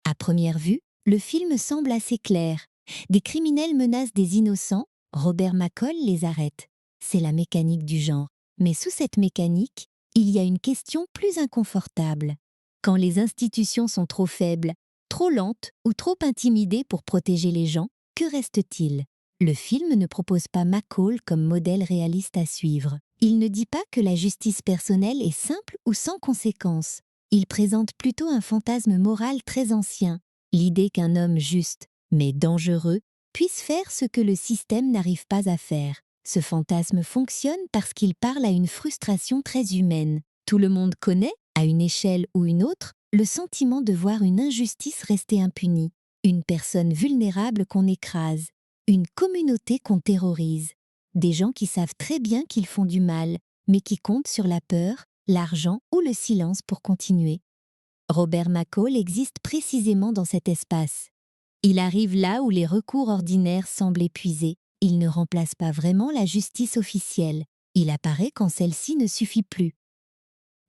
À première vue, le film semble assez clair. Des criminels menacent des innocents, Robert McCall les arrête. C'est la mécanique du genre. Mais sous cette mécanique, il y a une question plus inconfortable. Quand les institutions sont trop faibles, trop lentes ou trop intimidées pour protéger les gens, que reste-t-il? Le film ne propose pas McCall comme modèle réaliste à suivre. Il ne dit pas que la justice personnelle est simple ou sans conséquences. Il présente plutôt un fantasme moral très ancien, l'idée qu'un homme juste, mais dangereux, puisse faire ce que le système n'arrive pas à faire. Ce fantasme fonctionne parce qu'il parle à une frustration très humaine. Tout le monde connaît, à une échelle ou une autre, le sentiment de voir une injustice rester impunie, une personne vulnérable qu'on écrase, une communauté qu'on terrorise, des gens qui savent très bien qu'ils font du mal, mais qui comptent sur la peur, l'argent ou le silence pour continuer. Robert McCall existe précisément dans cet espace. Il arrive là où les recours ordinaires semblent épuisés. Il ne remplace pas vraiment la justice officielle. Il apparaît quand celle-ci ne suffit plus.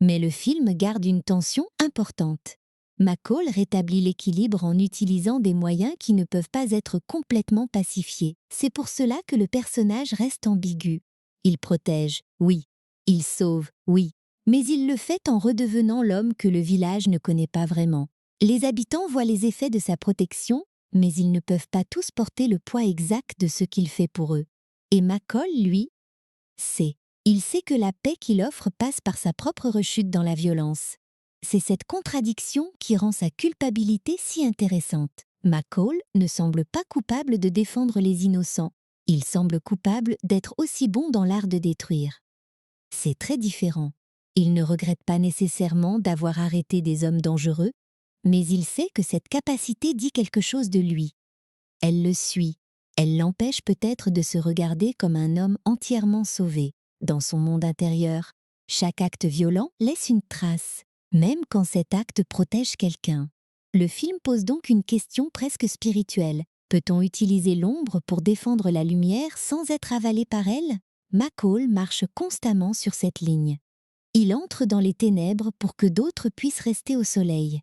Mais le film garde une tension importante. McCall rétablit l'équilibre en utilisant des moyens qui ne peuvent pas être complètement pacifiés. C'est pour cela que le personnage reste ambigu. Il protège, oui. Il sauve, oui. Mais il le fait en redevenant l'homme que le village ne connaît pas vraiment. Les habitants voient les effets de sa protection, mais ils ne peuvent pas tous porter le poids exact de ce qu'il fait pour eux. Et McCall, lui, sait. Il sait que la paix qu'il offre passe par sa propre rechute dans la violence. C'est cette contradiction qui rend sa culpabilité si intéressante. McCall ne semble pas coupable de défendre les innocents. Il semble coupable d'être aussi bon dans l'art de détruire. C'est très différent. Il ne regrette pas nécessairement d'avoir arrêté des hommes dangereux, mais il sait que cette capacité dit quelque chose de lui. Elle le suit. Elle l'empêche peut-être de se regarder comme un homme entièrement sauvé. Dans son monde intérieur, chaque acte violent laisse une trace, même quand cet acte protège quelqu'un. Le film pose donc une question presque spirituelle. Peut-on utiliser l'ombre pour défendre la lumière sans être avalé par elle? McCall marche constamment sur cette ligne. Il entre dans les ténèbres pour que d'autres puissent rester au soleil.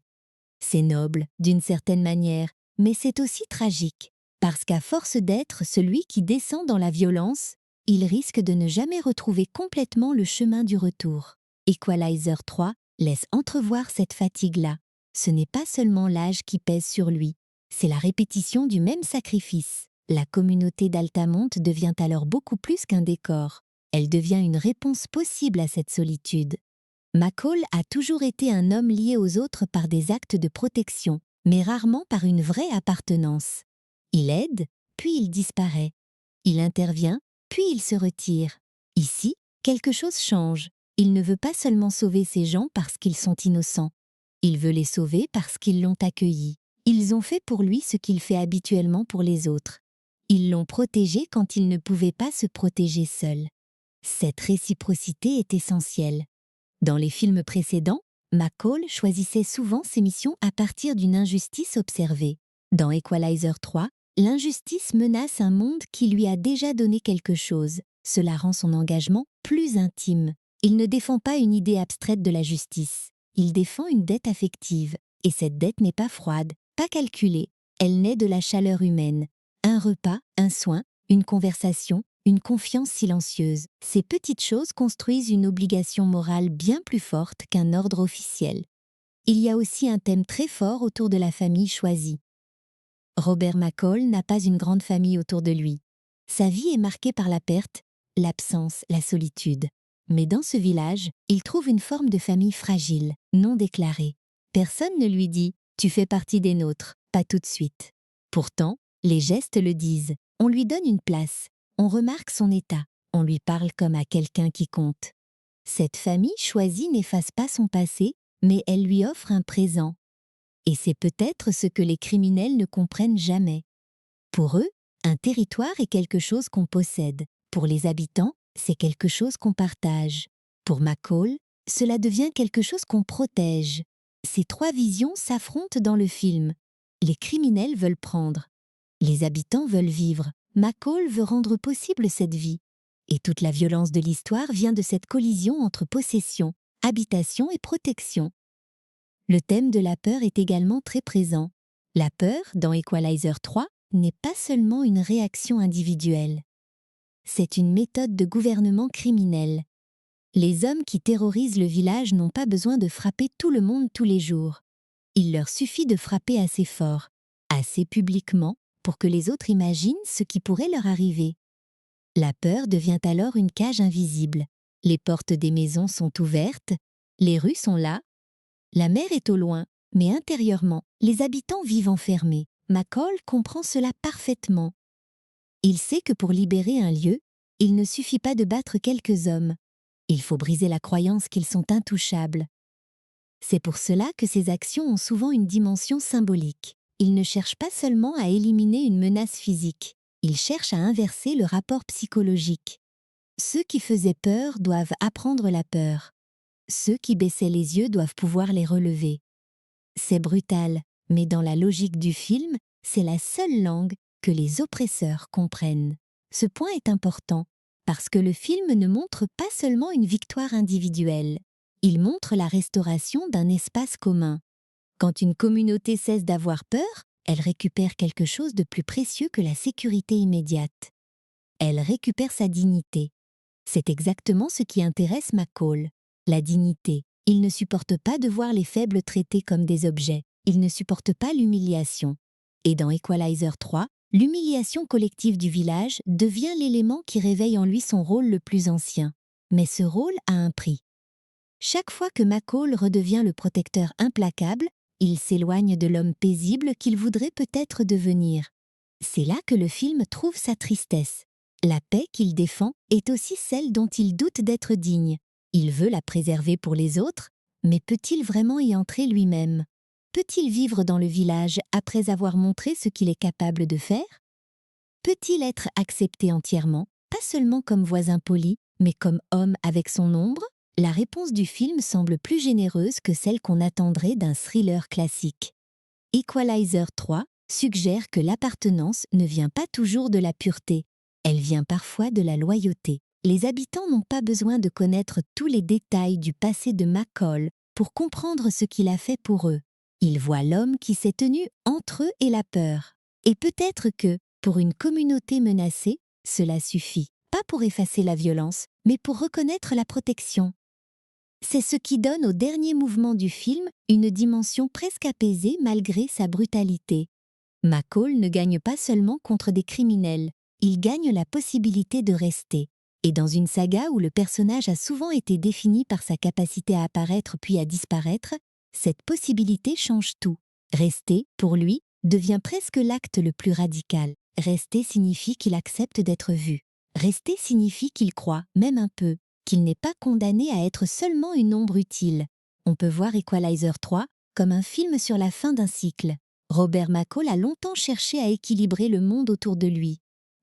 C'est noble, d'une certaine manière, mais c'est aussi tragique, parce qu'à force d'être celui qui descend dans la violence, il risque de ne jamais retrouver complètement le chemin du retour. Equalizer 3 laisse entrevoir cette fatigue-là. Ce n'est pas seulement l'âge qui pèse sur lui, c'est la répétition du même sacrifice. La communauté d'Altamont devient alors beaucoup plus qu'un décor. Elle devient une réponse possible à cette solitude. McCall a toujours été un homme lié aux autres par des actes de protection, mais rarement par une vraie appartenance. Il aide, puis il disparaît. Il intervient, puis il se retire. Ici, quelque chose change. Il ne veut pas seulement sauver ces gens parce qu'ils sont innocents. Il veut les sauver parce qu'ils l'ont accueilli. Ils ont fait pour lui ce qu'il fait habituellement pour les autres. Ils l'ont protégé quand il ne pouvait pas se protéger seul. Cette réciprocité est essentielle. Dans les films précédents, McCall choisissait souvent ses missions à partir d'une injustice observée. Dans Equalizer 3, l'injustice menace un monde qui lui a déjà donné quelque chose. Cela rend son engagement plus intime. Il ne défend pas une idée abstraite de la justice. Il défend une dette affective. Et cette dette n'est pas froide, pas calculée. Elle naît de la chaleur humaine. Un repas, un soin, une conversation, une confiance silencieuse. Ces petites choses construisent une obligation morale bien plus forte qu'un ordre officiel. Il y a aussi un thème très fort autour de la famille choisie. Robert McCall n'a pas une grande famille autour de lui. Sa vie est marquée par la perte, l'absence, la solitude. Mais dans ce village, il trouve une forme de famille fragile, non déclarée. Personne ne lui dit « tu fais partie des nôtres », pas tout de suite. Pourtant, les gestes le disent. On lui donne une place. On remarque son état, on lui parle comme à quelqu'un qui compte. Cette famille choisie n'efface pas son passé, mais elle lui offre un présent. Et c'est peut-être ce que les criminels ne comprennent jamais. Pour eux, un territoire est quelque chose qu'on possède. Pour les habitants, c'est quelque chose qu'on partage. Pour McCall, cela devient quelque chose qu'on protège. Ces trois visions s'affrontent dans le film. Les criminels veulent prendre. Les habitants veulent vivre, McCall veut rendre possible cette vie. Et toute la violence de l'histoire vient de cette collision entre possession, habitation et protection. Le thème de la peur est également très présent. La peur, dans Equalizer 3, n'est pas seulement une réaction individuelle. C'est une méthode de gouvernement criminel. Les hommes qui terrorisent le village n'ont pas besoin de frapper tout le monde tous les jours. Il leur suffit de frapper assez fort, assez publiquement, pour que les autres imaginent ce qui pourrait leur arriver. La peur devient alors une cage invisible. Les portes des maisons sont ouvertes, les rues sont là, la mer est au loin, mais intérieurement, les habitants vivent enfermés. McCall comprend cela parfaitement. Il sait que pour libérer un lieu, il ne suffit pas de battre quelques hommes. Il faut briser la croyance qu'ils sont intouchables. C'est pour cela que ces actions ont souvent une dimension symbolique. Il ne cherche pas seulement à éliminer une menace physique, il cherche à inverser le rapport psychologique. Ceux qui faisaient peur doivent apprendre la peur. Ceux qui baissaient les yeux doivent pouvoir les relever. C'est brutal, mais dans la logique du film, c'est la seule langue que les oppresseurs comprennent. Ce point est important, parce que le film ne montre pas seulement une victoire individuelle. Il montre la restauration d'un espace commun. Quand une communauté cesse d'avoir peur, elle récupère quelque chose de plus précieux que la sécurité immédiate. Elle récupère sa dignité. C'est exactement ce qui intéresse McCall. La dignité. Il ne supporte pas de voir les faibles traités comme des objets. Il ne supporte pas l'humiliation. Et dans Equalizer 3, l'humiliation collective du village devient l'élément qui réveille en lui son rôle le plus ancien. Mais ce rôle a un prix. Chaque fois que McCall redevient le protecteur implacable, il s'éloigne de l'homme paisible qu'il voudrait peut-être devenir. C'est là que le film trouve sa tristesse. La paix qu'il défend est aussi celle dont il doute d'être digne. Il veut la préserver pour les autres, mais peut-il vraiment y entrer lui-même? Peut-il vivre dans le village après avoir montré ce qu'il est capable de faire? Peut-il être accepté entièrement, pas seulement comme voisin poli, mais comme homme avec son ombre? La réponse du film semble plus généreuse que celle qu'on attendrait d'un thriller classique. Equalizer 3 suggère que l'appartenance ne vient pas toujours de la pureté, elle vient parfois de la loyauté. Les habitants n'ont pas besoin de connaître tous les détails du passé de McCall pour comprendre ce qu'il a fait pour eux. Ils voient l'homme qui s'est tenu entre eux et la peur. Et peut-être que, pour une communauté menacée, cela suffit, pas pour effacer la violence, mais pour reconnaître la protection. C'est ce qui donne au dernier mouvement du film une dimension presque apaisée malgré sa brutalité. McCall ne gagne pas seulement contre des criminels, il gagne la possibilité de rester. Et dans une saga où le personnage a souvent été défini par sa capacité à apparaître puis à disparaître, cette possibilité change tout. Rester, pour lui, devient presque l'acte le plus radical. Rester signifie qu'il accepte d'être vu. Rester signifie qu'il croit, même un peu, qu'il n'est pas condamné à être seulement une ombre utile. On peut voir Equalizer 3 comme un film sur la fin d'un cycle. Robert McCall a longtemps cherché à équilibrer le monde autour de lui.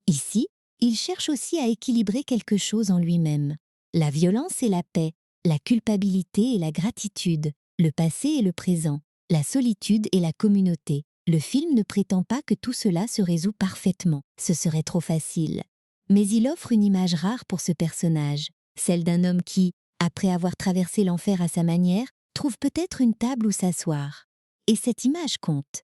Ici, il cherche aussi à équilibrer quelque chose en lui-même. La violence et la paix, la culpabilité et la gratitude, le passé et le présent, la solitude et la communauté. Le film ne prétend pas que tout cela se résout parfaitement, ce serait trop facile. Mais il offre une image rare pour ce personnage, celle d'un homme qui, après avoir traversé l'enfer à sa manière, trouve peut-être une table où s'asseoir. Et cette image compte.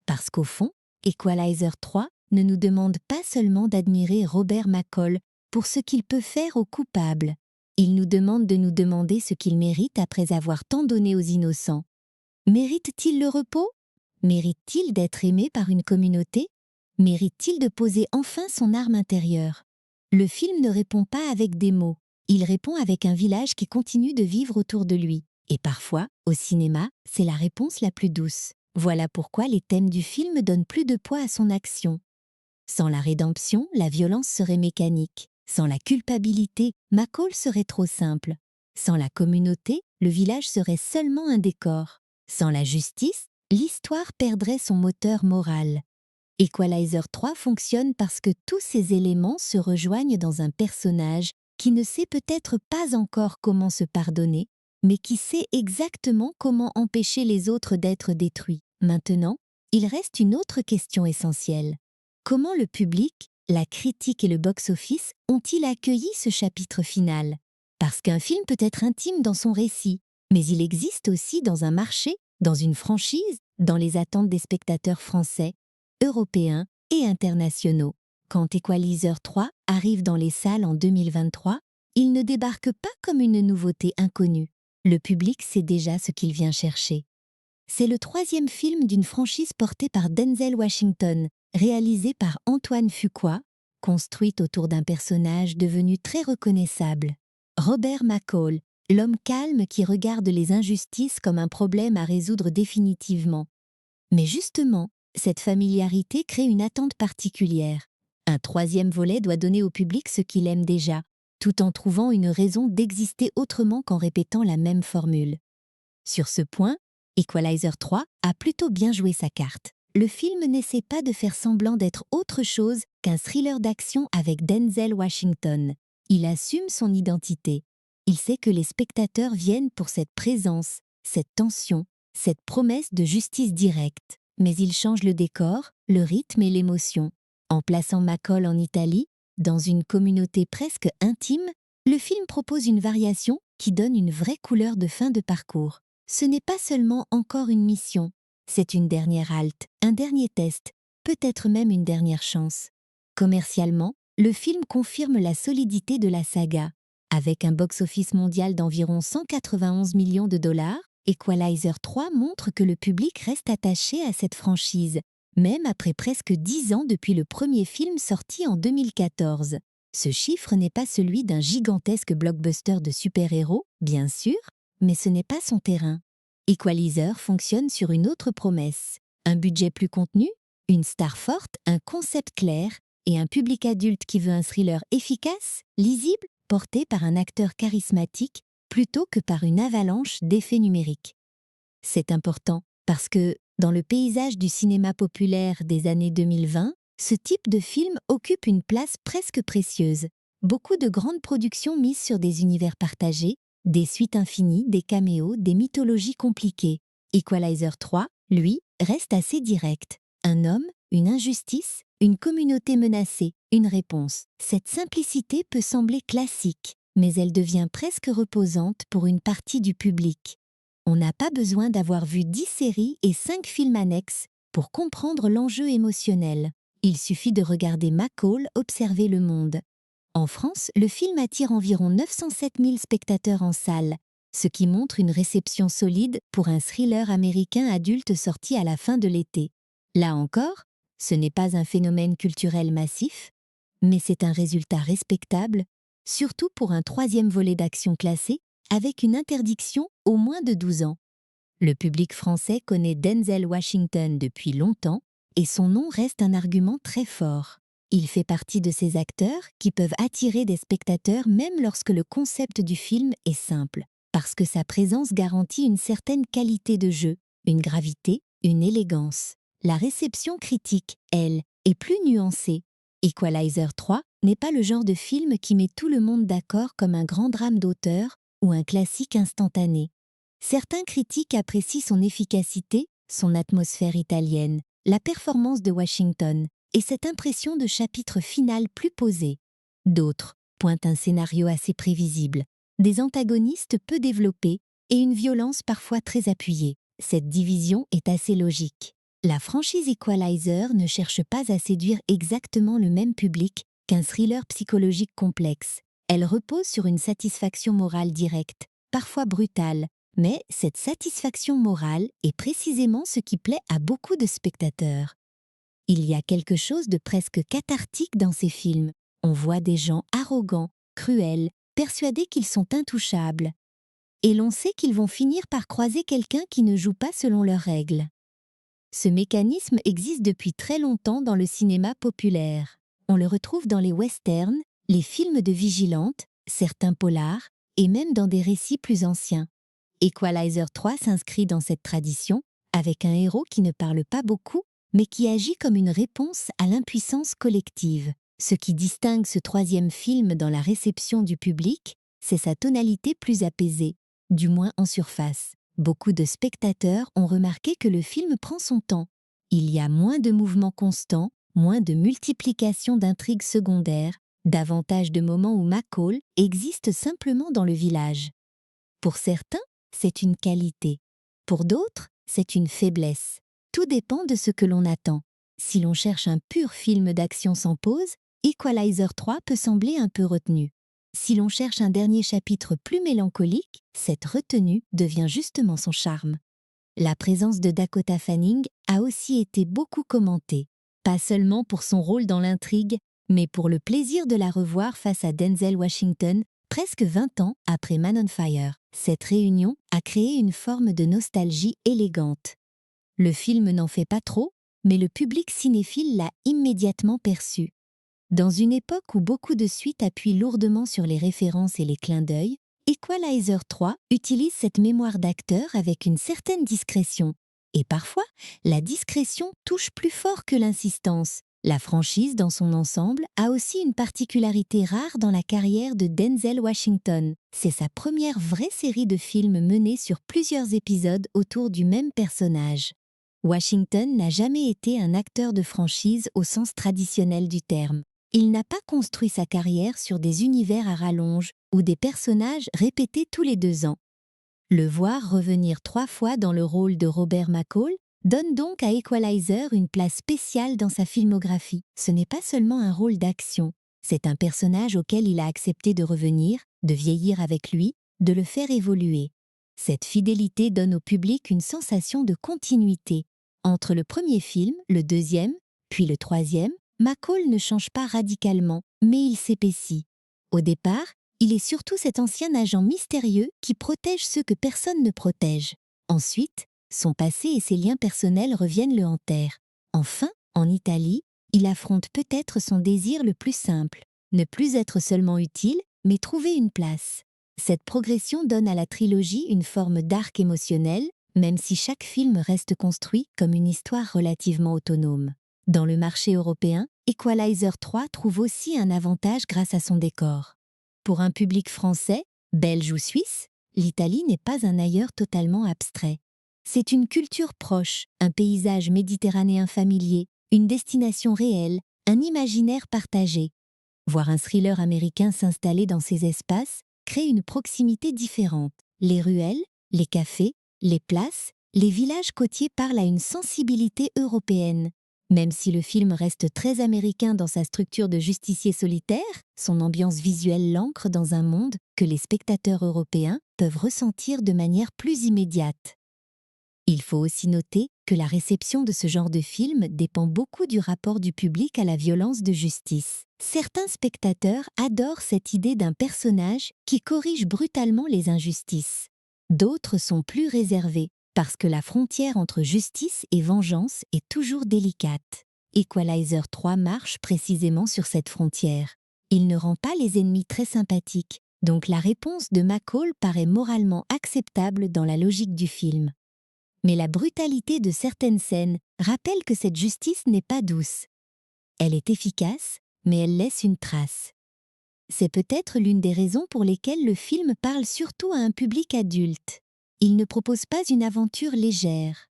Parce qu'au fond, Equalizer 3 ne nous demande pas seulement d'admirer Robert McCall pour ce qu'il peut faire aux coupables. Il nous demande de nous demander ce qu'il mérite après avoir tant donné aux innocents. Mérite-t-il le repos? Mérite-t-il d'être aimé par une communauté? Mérite-t-il de poser enfin son arme intérieure? Le film ne répond pas avec des mots. Il répond avec un village qui continue de vivre autour de lui. Et parfois, au cinéma, c'est la réponse la plus douce. Voilà pourquoi les thèmes du film donnent plus de poids à son action. Sans la rédemption, la violence serait mécanique. Sans la culpabilité, McCall serait trop simple. Sans la communauté, le village serait seulement un décor. Sans la justice, l'histoire perdrait son moteur moral. Equalizer 3 fonctionne parce que tous ces éléments se rejoignent dans un personnage qui ne sait peut-être pas encore comment se pardonner, mais qui sait exactement comment empêcher les autres d'être détruits. Maintenant, il reste une autre question essentielle. Comment le public, la critique et le box-office ont-ils accueilli ce chapitre final? Parce qu'un film peut être intime dans son récit, mais il existe aussi dans un marché, dans une franchise, dans les attentes des spectateurs français, européens et internationaux. Quand Equalizer 3 arrive dans les salles en 2023, il ne débarque pas comme une nouveauté inconnue. Le public sait déjà ce qu'il vient chercher. C'est le troisième film d'une franchise portée par Denzel Washington, réalisé par Antoine Fuqua, construite autour d'un personnage devenu très reconnaissable. Robert McCall, l'homme calme qui regarde les injustices comme un problème à résoudre définitivement. Mais justement, cette familiarité crée une attente particulière. Un troisième volet doit donner au public ce qu'il aime déjà, tout en trouvant une raison d'exister autrement qu'en répétant la même formule. Sur ce point, Equalizer 3 a plutôt bien joué sa carte. Le film n'essaie pas de faire semblant d'être autre chose qu'un thriller d'action avec Denzel Washington. Il assume son identité. Il sait que les spectateurs viennent pour cette présence, cette tension, cette promesse de justice directe. Mais il change le décor, le rythme et l'émotion. En plaçant McCall en Italie, dans une communauté presque intime, le film propose une variation qui donne une vraie couleur de fin de parcours. Ce n'est pas seulement encore une mission, c'est une dernière halte, un dernier test, peut-être même une dernière chance. Commercialement, le film confirme la solidité de la saga. Avec un box-office mondial d'environ 191 millions de dollars, Equalizer 3 montre que le public reste attaché à cette franchise, même après presque 10 ans depuis le premier film sorti en 2014. Ce chiffre n'est pas celui d'un gigantesque blockbuster de super-héros, bien sûr, mais ce n'est pas son terrain. Equalizer fonctionne sur une autre promesse. Un budget plus contenu, une star forte, un concept clair et un public adulte qui veut un thriller efficace, lisible, porté par un acteur charismatique plutôt que par une avalanche d'effets numériques. C'est important parce que, dans le paysage du cinéma populaire des années 2020, ce type de film occupe une place presque précieuse. Beaucoup de grandes productions misent sur des univers partagés, des suites infinies, des caméos, des mythologies compliquées. Equalizer 3, lui, reste assez direct. Un homme, une injustice, une communauté menacée, une réponse. Cette simplicité peut sembler classique, mais elle devient presque reposante pour une partie du public. On n'a pas besoin d'avoir vu 10 séries et 5 films annexes pour comprendre l'enjeu émotionnel. Il suffit de regarder McCall observer le monde. En France, le film attire environ 907 000 spectateurs en salle, ce qui montre une réception solide pour un thriller américain adulte sorti à la fin de l'été. Là encore, ce n'est pas un phénomène culturel massif, mais c'est un résultat respectable, surtout pour un troisième volet d'action classé, avec une interdiction au moins de 12 ans. Le public français connaît Denzel Washington depuis longtemps et son nom reste un argument très fort. Il fait partie de ces acteurs qui peuvent attirer des spectateurs même lorsque le concept du film est simple, parce que sa présence garantit une certaine qualité de jeu, une gravité, une élégance. La réception critique, elle, est plus nuancée. Equalizer 3 n'est pas le genre de film qui met tout le monde d'accord comme un grand drame d'auteur ou un classique instantané. Certains critiques apprécient son efficacité, son atmosphère italienne, la performance de Washington et cette impression de chapitre final plus posé. D'autres pointent un scénario assez prévisible, des antagonistes peu développés et une violence parfois très appuyée. Cette division est assez logique. La franchise Equalizer ne cherche pas à séduire exactement le même public qu'un thriller psychologique complexe. Elle repose sur une satisfaction morale directe, parfois brutale, mais cette satisfaction morale est précisément ce qui plaît à beaucoup de spectateurs. Il y a quelque chose de presque cathartique dans ces films. On voit des gens arrogants, cruels, persuadés qu'ils sont intouchables. Et l'on sait qu'ils vont finir par croiser quelqu'un qui ne joue pas selon leurs règles. Ce mécanisme existe depuis très longtemps dans le cinéma populaire. On le retrouve dans les westerns, les films de vigilante, certains polars, et même dans des récits plus anciens. Equalizer 3 s'inscrit dans cette tradition, avec un héros qui ne parle pas beaucoup, mais qui agit comme une réponse à l'impuissance collective. Ce qui distingue ce troisième film dans la réception du public, c'est sa tonalité plus apaisée, du moins en surface. Beaucoup de spectateurs ont remarqué que le film prend son temps. Il y a moins de mouvements constants, moins de multiplication d'intrigues secondaires, davantage de moments où McCall existe simplement dans le village. Pour certains, c'est une qualité. Pour d'autres, c'est une faiblesse. Tout dépend de ce que l'on attend. Si l'on cherche un pur film d'action sans pause, Equalizer 3 peut sembler un peu retenu. Si l'on cherche un dernier chapitre plus mélancolique, cette retenue devient justement son charme. La présence de Dakota Fanning a aussi été beaucoup commentée, pas seulement pour son rôle dans l'intrigue, mais pour le plaisir de la revoir face à Denzel Washington, presque 20 ans après Man on Fire. Cette réunion a créé une forme de nostalgie élégante. Le film n'en fait pas trop, mais le public cinéphile l'a immédiatement perçu. Dans une époque où beaucoup de suites appuient lourdement sur les références et les clins d'œil, Equalizer 3 utilise cette mémoire d'acteur avec une certaine discrétion. Et parfois, la discrétion touche plus fort que l'insistance. La franchise, dans son ensemble, a aussi une particularité rare dans la carrière de Denzel Washington. C'est sa première vraie série de films menée sur plusieurs épisodes autour du même personnage. Washington n'a jamais été un acteur de franchise au sens traditionnel du terme. Il n'a pas construit sa carrière sur des univers à rallonge ou des personnages répétés tous les 2 ans. Le voir revenir 3 fois dans le rôle de Robert McCall donne donc à Equalizer une place spéciale dans sa filmographie. Ce n'est pas seulement un rôle d'action, c'est un personnage auquel il a accepté de revenir, de vieillir avec lui, de le faire évoluer. Cette fidélité donne au public une sensation de continuité. Entre le premier film, le deuxième, puis le troisième, McCall ne change pas radicalement, mais il s'épaissit. Au départ, il est surtout cet ancien agent mystérieux qui protège ceux que personne ne protège. Ensuite, son passé et ses liens personnels reviennent le hanter. Enfin, en Italie, il affronte peut-être son désir le plus simple, ne plus être seulement utile, mais trouver une place. Cette progression donne à la trilogie une forme d'arc émotionnel, même si chaque film reste construit comme une histoire relativement autonome. Dans le marché européen, Equalizer 3 trouve aussi un avantage grâce à son décor. Pour un public français, belge ou suisse, l'Italie n'est pas un ailleurs totalement abstrait. C'est une culture proche, un paysage méditerranéen familier, une destination réelle, un imaginaire partagé. Voir un thriller américain s'installer dans ces espaces crée une proximité différente. Les ruelles, les cafés, les places, les villages côtiers parlent à une sensibilité européenne. Même si le film reste très américain dans sa structure de justicier solitaire, son ambiance visuelle l'ancre dans un monde que les spectateurs européens peuvent ressentir de manière plus immédiate. Il faut aussi noter que la réception de ce genre de film dépend beaucoup du rapport du public à la violence de justice. Certains spectateurs adorent cette idée d'un personnage qui corrige brutalement les injustices. D'autres sont plus réservés, parce que la frontière entre justice et vengeance est toujours délicate. Equalizer 3 marche précisément sur cette frontière. Il ne rend pas les ennemis très sympathiques, donc la réponse de McCall paraît moralement acceptable dans la logique du film. Mais la brutalité de certaines scènes rappelle que cette justice n'est pas douce. Elle est efficace, mais elle laisse une trace. C'est peut-être l'une des raisons pour lesquelles le film parle surtout à un public adulte. Il ne propose pas une aventure légère.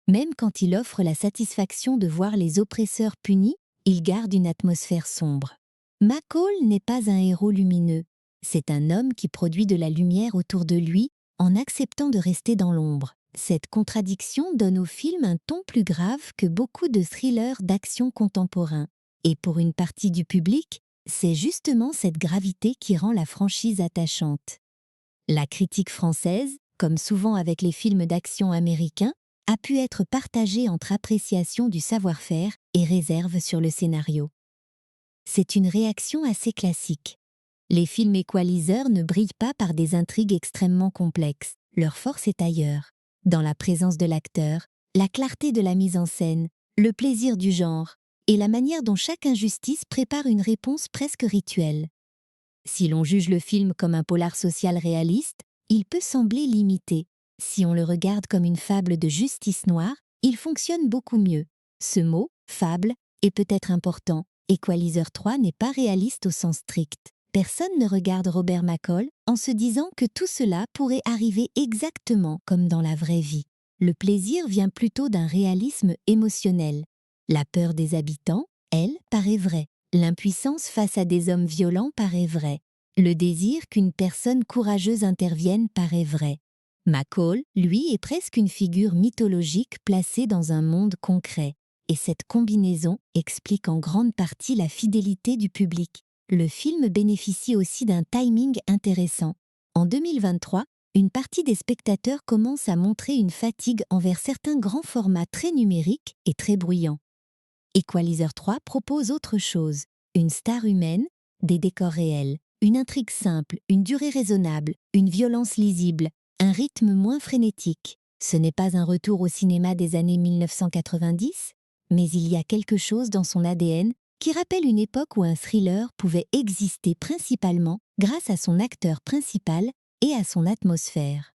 Même quand il offre la satisfaction de voir les oppresseurs punis, il garde une atmosphère sombre. McCall n'est pas un héros lumineux. C'est un homme qui produit de la lumière autour de lui en acceptant de rester dans l'ombre. Cette contradiction donne au film un ton plus grave que beaucoup de thrillers d'action contemporains. Et pour une partie du public, c'est justement cette gravité qui rend la franchise attachante. La critique française, comme souvent avec les films d'action américains, a pu être partagée entre appréciation du savoir-faire et réserve sur le scénario. C'est une réaction assez classique. Les films Equalizer ne brillent pas par des intrigues extrêmement complexes. Leur force est ailleurs, dans la présence de l'acteur, la clarté de la mise en scène, le plaisir du genre, et la manière dont chaque injustice prépare une réponse presque rituelle. Si l'on juge le film comme un polar social réaliste, il peut sembler limité. Si on le regarde comme une fable de justice noire, il fonctionne beaucoup mieux. Ce mot, fable, est peut-être important. Equalizer 3 n'est pas réaliste au sens strict. Personne ne regarde Robert McCall en se disant que tout cela pourrait arriver exactement comme dans la vraie vie. Le plaisir vient plutôt d'un réalisme émotionnel. La peur des habitants, elle, paraît vraie. L'impuissance face à des hommes violents paraît vraie. Le désir qu'une personne courageuse intervienne paraît vrai. McCall, lui, est presque une figure mythologique placée dans un monde concret. Et cette combinaison explique en grande partie la fidélité du public. Le film bénéficie aussi d'un timing intéressant. En 2023, une partie des spectateurs commence à montrer une fatigue envers certains grands formats très numériques et très bruyants. Equalizer 3 propose autre chose, une star humaine, des décors réels, une intrigue simple, une durée raisonnable, une violence lisible, un rythme moins frénétique. Ce n'est pas un retour au cinéma des années 1990, mais il y a quelque chose dans son ADN qui rappelle une époque où un thriller pouvait exister principalement grâce à son acteur principal et à son atmosphère.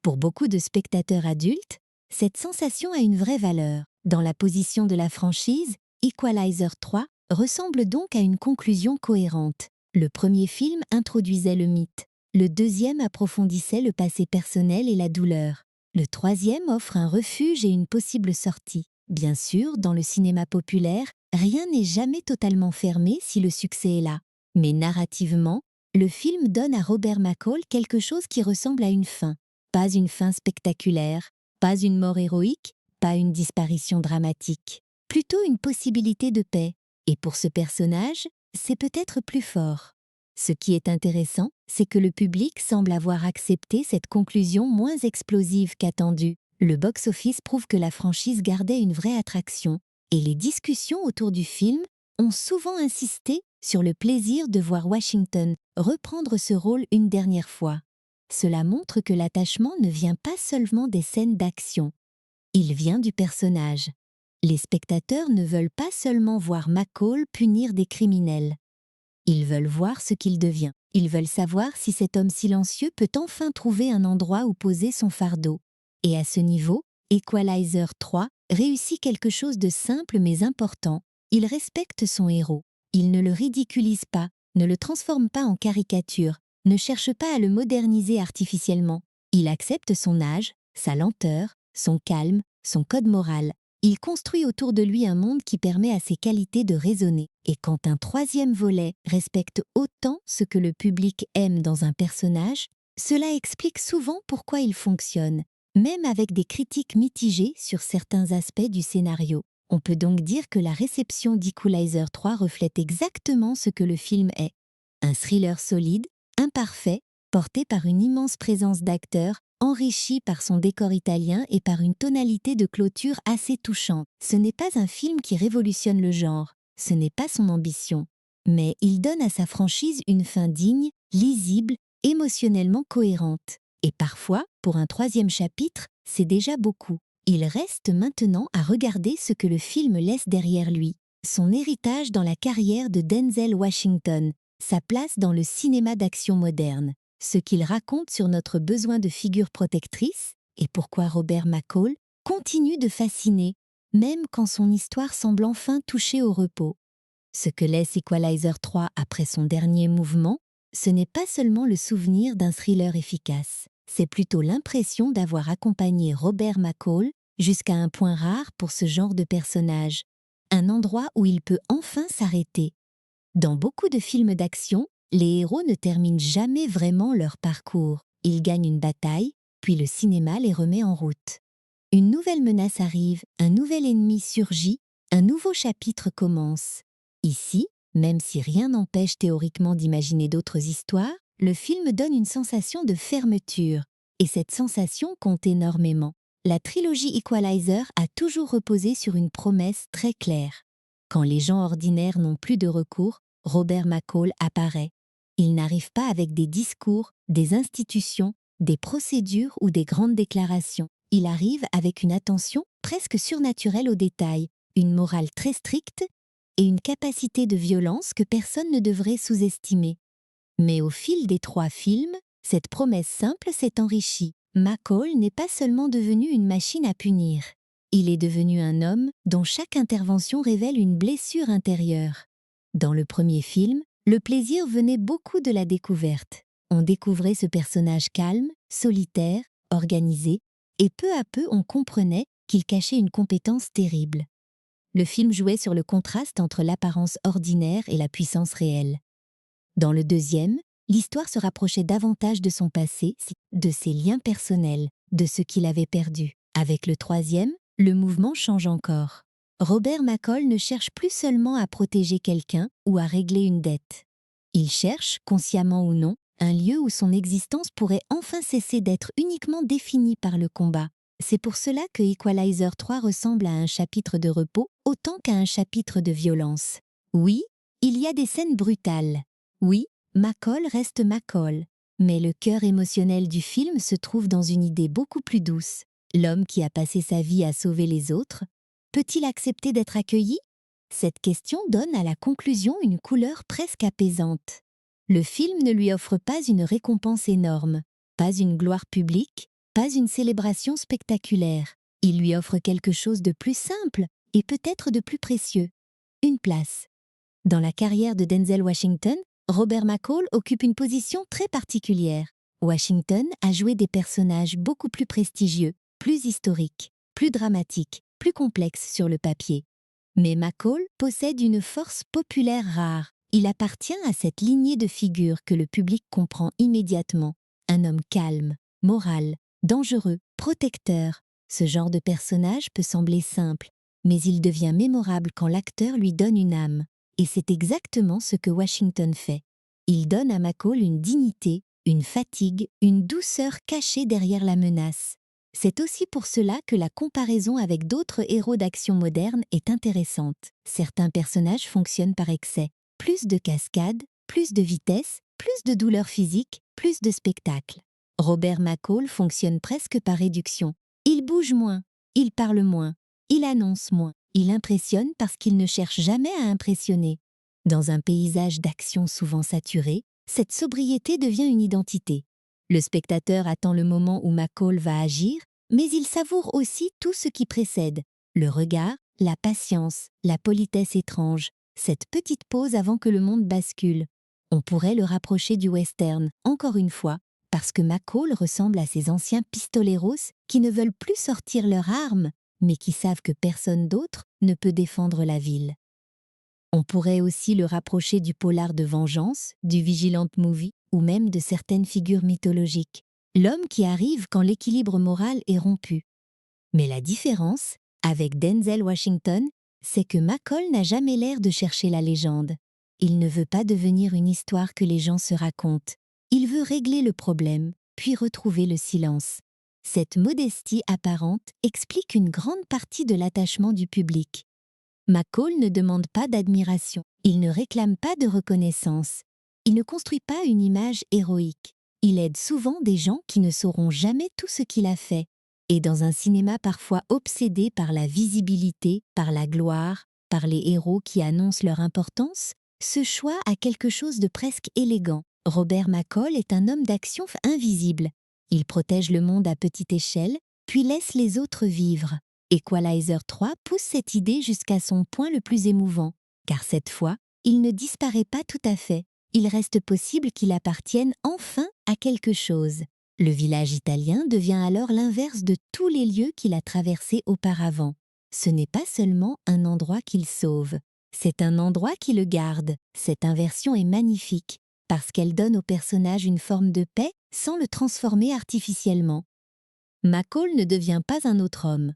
Pour beaucoup de spectateurs adultes, cette sensation a une vraie valeur. Dans la position de la franchise, Equalizer 3 ressemble donc à une conclusion cohérente. Le premier film introduisait le mythe. Le deuxième approfondissait le passé personnel et la douleur. Le troisième offre un refuge et une possible sortie. Bien sûr, dans le cinéma populaire, rien n'est jamais totalement fermé si le succès est là. Mais narrativement, le film donne à Robert McCall quelque chose qui ressemble à une fin. Pas une fin spectaculaire, pas une mort héroïque, pas une disparition dramatique. Plutôt une possibilité de paix. Et pour ce personnage, c'est peut-être plus fort. Ce qui est intéressant, c'est que le public semble avoir accepté cette conclusion moins explosive qu'attendue. Le box-office prouve que la franchise gardait une vraie attraction, et les discussions autour du film ont souvent insisté sur le plaisir de voir Washington reprendre ce rôle une dernière fois. Cela montre que l'attachement ne vient pas seulement des scènes d'action, il vient du personnage. Les spectateurs ne veulent pas seulement voir McCall punir des criminels. Ils veulent voir ce qu'il devient. Ils veulent savoir si cet homme silencieux peut enfin trouver un endroit où poser son fardeau. Et à ce niveau, Equalizer 3 réussit quelque chose de simple mais important. Il respecte son héros. Il ne le ridiculise pas, ne le transforme pas en caricature, ne cherche pas à le moderniser artificiellement. Il accepte son âge, sa lenteur, son calme, son code moral. Il construit autour de lui un monde qui permet à ses qualités de résonner. Et quand un troisième volet respecte autant ce que le public aime dans un personnage, cela explique souvent pourquoi il fonctionne, même avec des critiques mitigées sur certains aspects du scénario. On peut donc dire que la réception d'Equalizer 3 reflète exactement ce que le film est. Un thriller solide, imparfait, porté par une immense présence d'acteurs, enrichi par son décor italien et par une tonalité de clôture assez touchante. Ce n'est pas un film qui révolutionne le genre, ce n'est pas son ambition, mais il donne à sa franchise une fin digne, lisible, émotionnellement cohérente. Et parfois, pour un troisième chapitre, c'est déjà beaucoup. Il reste maintenant à regarder ce que le film laisse derrière lui, son héritage dans la carrière de Denzel Washington, sa place dans le cinéma d'action moderne, ce qu'il raconte sur notre besoin de figure protectrice et pourquoi Robert McCall continue de fasciner, même quand son histoire semble enfin toucher au repos. Ce que laisse Equalizer 3 après son dernier mouvement, ce n'est pas seulement le souvenir d'un thriller efficace, c'est plutôt l'impression d'avoir accompagné Robert McCall jusqu'à un point rare pour ce genre de personnage, un endroit où il peut enfin s'arrêter. Dans beaucoup de films d'action, les héros ne terminent jamais vraiment leur parcours. Ils gagnent une bataille, puis le cinéma les remet en route. Une nouvelle menace arrive, un nouvel ennemi surgit, un nouveau chapitre commence. Ici, même si rien n'empêche théoriquement d'imaginer d'autres histoires, le film donne une sensation de fermeture, et cette sensation compte énormément. La trilogie Equalizer a toujours reposé sur une promesse très claire. Quand les gens ordinaires n'ont plus de recours, Robert McCall apparaît. Il n'arrive pas avec des discours, des institutions, des procédures ou des grandes déclarations. Il arrive avec une attention presque surnaturelle aux détails, une morale très stricte et une capacité de violence que personne ne devrait sous-estimer. Mais au fil des 3 films, cette promesse simple s'est enrichie. McCall n'est pas seulement devenu une machine à punir. Il est devenu un homme dont chaque intervention révèle une blessure intérieure. Dans le premier film, le plaisir venait beaucoup de la découverte. On découvrait ce personnage calme, solitaire, organisé, et peu à peu on comprenait qu'il cachait une compétence terrible. Le film jouait sur le contraste entre l'apparence ordinaire et la puissance réelle. Dans le deuxième, l'histoire se rapprochait davantage de son passé, de ses liens personnels, de ce qu'il avait perdu. Avec le troisième, le mouvement change encore. Robert McCall ne cherche plus seulement à protéger quelqu'un ou à régler une dette. Il cherche, consciemment ou non, un lieu où son existence pourrait enfin cesser d'être uniquement définie par le combat. C'est pour cela que Equalizer 3 ressemble à un chapitre de repos autant qu'à un chapitre de violence. Oui, il y a des scènes brutales. Oui, McCall reste McCall. Mais le cœur émotionnel du film se trouve dans une idée beaucoup plus douce. L'homme qui a passé sa vie à sauver les autres, peut-il accepter d'être accueilli? Cette question donne à la conclusion une couleur presque apaisante. Le film ne lui offre pas une récompense énorme, pas une gloire publique, pas une célébration spectaculaire. Il lui offre quelque chose de plus simple et peut-être de plus précieux. Une place. Dans la carrière de Denzel Washington, Robert McCall occupe une position très particulière. Washington a joué des personnages beaucoup plus prestigieux, plus historiques, plus dramatiques, plus complexes sur le papier. Mais McCall possède une force populaire rare. Il appartient à cette lignée de figures que le public comprend immédiatement. Un homme calme, moral, dangereux, protecteur. Ce genre de personnage peut sembler simple, mais il devient mémorable quand l'acteur lui donne une âme. Et c'est exactement ce que Washington fait. Il donne à McCall une dignité, une fatigue, une douceur cachée derrière la menace. C'est aussi pour cela que la comparaison avec d'autres héros d'action modernes est intéressante. Certains personnages fonctionnent par excès. Plus de cascades, plus de vitesse, plus de douleur physique, plus de spectacle. Robert McCall fonctionne presque par réduction. Il bouge moins, il parle moins, il annonce moins. Il impressionne parce qu'il ne cherche jamais à impressionner. Dans un paysage d'action souvent saturé, cette sobriété devient une identité. Le spectateur attend le moment où McCall va agir, mais il savoure aussi tout ce qui précède. Le regard, la patience, la politesse étrange, cette petite pause avant que le monde bascule. On pourrait le rapprocher du western, encore une fois, parce que McCall ressemble à ces anciens pistoleros qui ne veulent plus sortir leurs armes, mais qui savent que personne d'autre ne peut défendre la ville. On pourrait aussi le rapprocher du polar de vengeance, du vigilant movie, ou même de certaines figures mythologiques. L'homme qui arrive quand l'équilibre moral est rompu. Mais la différence, avec Denzel Washington, c'est que McCall n'a jamais l'air de chercher la légende. Il ne veut pas devenir une histoire que les gens se racontent. Il veut régler le problème, puis retrouver le silence. Cette modestie apparente explique une grande partie de l'attachement du public. McCall ne demande pas d'admiration, il ne réclame pas de reconnaissance, il ne construit pas une image héroïque. Il aide souvent des gens qui ne sauront jamais tout ce qu'il a fait. Et dans un cinéma parfois obsédé par la visibilité, par la gloire, par les héros qui annoncent leur importance, ce choix a quelque chose de presque élégant. Robert McCall est un homme d'action invisible. Il protège le monde à petite échelle, puis laisse les autres vivre. Equalizer 3 pousse cette idée jusqu'à son point le plus émouvant, car cette fois, il ne disparaît pas tout à fait. Il reste possible qu'il appartienne enfin à quelque chose. Le village italien devient alors l'inverse de tous les lieux qu'il a traversés auparavant. Ce n'est pas seulement un endroit qu'il sauve, c'est un endroit qui le garde. Cette inversion est magnifique, parce qu'elle donne au personnage une forme de paix sans le transformer artificiellement. McCall ne devient pas un autre homme.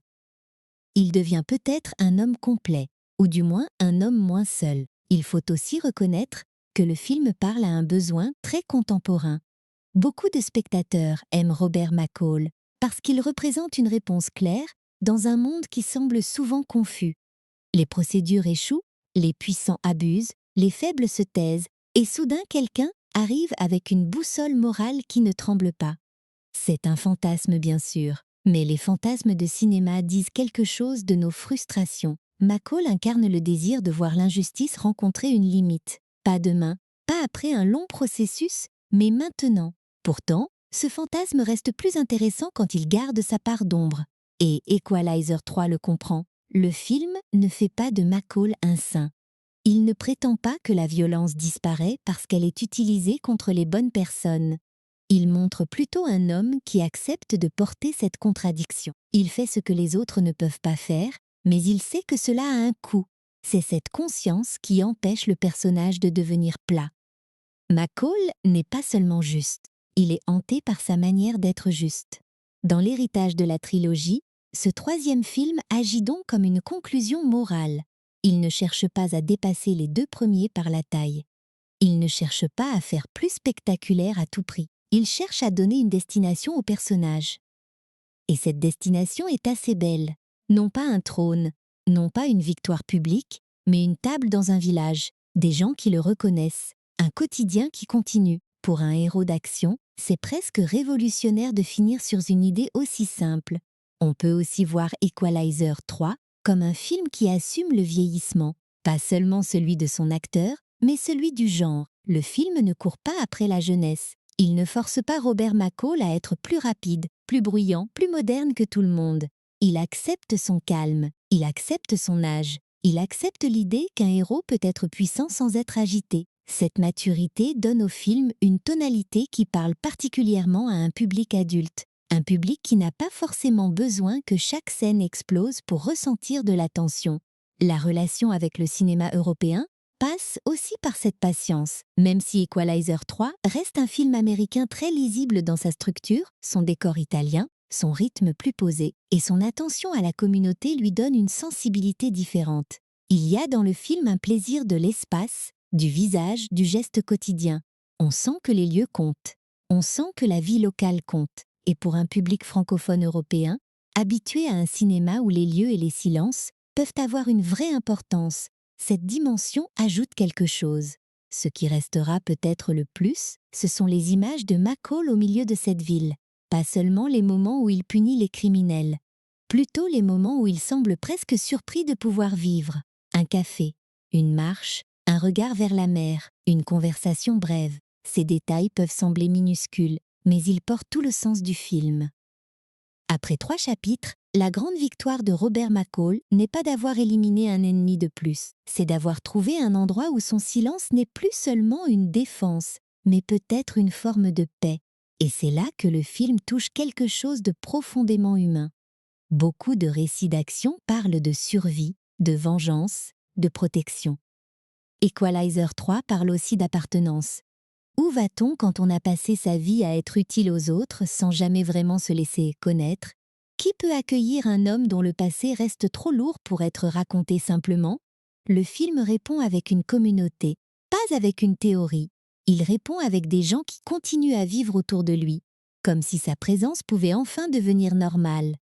Il devient peut-être un homme complet, ou du moins un homme moins seul. Il faut aussi reconnaître que le film parle à un besoin très contemporain. Beaucoup de spectateurs aiment Robert McCall parce qu'il représente une réponse claire dans un monde qui semble souvent confus. Les procédures échouent, les puissants abusent, les faibles se taisent, et soudain quelqu'un arrive avec une boussole morale qui ne tremble pas. C'est un fantasme bien sûr, mais les fantasmes de cinéma disent quelque chose de nos frustrations. McCall incarne le désir de voir l'injustice rencontrer une limite. Pas demain, pas après un long processus, mais maintenant. Pourtant, ce fantasme reste plus intéressant quand il garde sa part d'ombre. Et Equalizer 3 le comprend. Le film ne fait pas de McCall un saint. Il ne prétend pas que la violence disparaît parce qu'elle est utilisée contre les bonnes personnes. Il montre plutôt un homme qui accepte de porter cette contradiction. Il fait ce que les autres ne peuvent pas faire, Mais il sait que cela a un coût. C'est cette conscience qui empêche le personnage de devenir plat. McCall n'est pas seulement juste, il est hanté par sa manière d'être juste. Dans l'héritage de la trilogie, ce troisième film agit donc comme une conclusion morale. Il ne cherche pas à dépasser les deux premiers par la taille. Il ne cherche pas à faire plus spectaculaire à tout prix. Il cherche à donner une destination au personnage. Et cette destination est assez belle. Non pas un trône, non pas une victoire publique, mais une table dans un village, des gens qui le reconnaissent, un quotidien qui continue. Pour un héros d'action, c'est presque révolutionnaire de finir sur une idée aussi simple. On peut aussi voir Equalizer 3 comme un film qui assume le vieillissement, pas seulement celui de son acteur, mais celui du genre. Le film ne court pas après la jeunesse. Il ne force pas Robert McCall à être plus rapide, plus bruyant, plus moderne que tout le monde. Il accepte son calme, il accepte son âge, il accepte l'idée qu'un héros peut être puissant sans être agité. Cette maturité donne au film une tonalité qui parle particulièrement à un public adulte, un public qui n'a pas forcément besoin que chaque scène explose pour ressentir de la tension. La relation avec le cinéma européen passe aussi par cette patience, même si Equalizer 3 reste un film américain très lisible dans sa structure, son décor italien, son rythme plus posé et son attention à la communauté lui donne une sensibilité différente. Il y a dans le film un plaisir de l'espace, du visage, du geste quotidien. On sent que les lieux comptent, on sent que la vie locale compte. Et pour un public francophone européen, habitué à un cinéma où les lieux et les silences peuvent avoir une vraie importance, cette dimension ajoute quelque chose. Ce qui restera peut-être le plus, ce sont les images de McCall au milieu de cette ville. Pas seulement les moments où il punit les criminels, plutôt les moments où il semble presque surpris de pouvoir vivre. Un café, une marche, un regard vers la mer, une conversation brève. Ces détails peuvent sembler minuscules, mais ils portent tout le sens du film. Après 3 chapitres, la grande victoire de Robert McCall n'est pas d'avoir éliminé un ennemi de plus, c'est d'avoir trouvé un endroit où son silence n'est plus seulement une défense, mais peut-être une forme de paix. Et c'est là que le film touche quelque chose de profondément humain. Beaucoup de récits d'action parlent de survie, de vengeance, de protection. Equalizer 3 parle aussi d'appartenance. Où va-t-on quand on a passé sa vie à être utile aux autres sans jamais vraiment se laisser connaître? Qui peut accueillir un homme dont le passé reste trop lourd pour être raconté simplement? Le film répond avec une communauté, pas avec une théorie. Il répond avec des gens qui continuent à vivre autour de lui, comme si sa présence pouvait enfin devenir normale.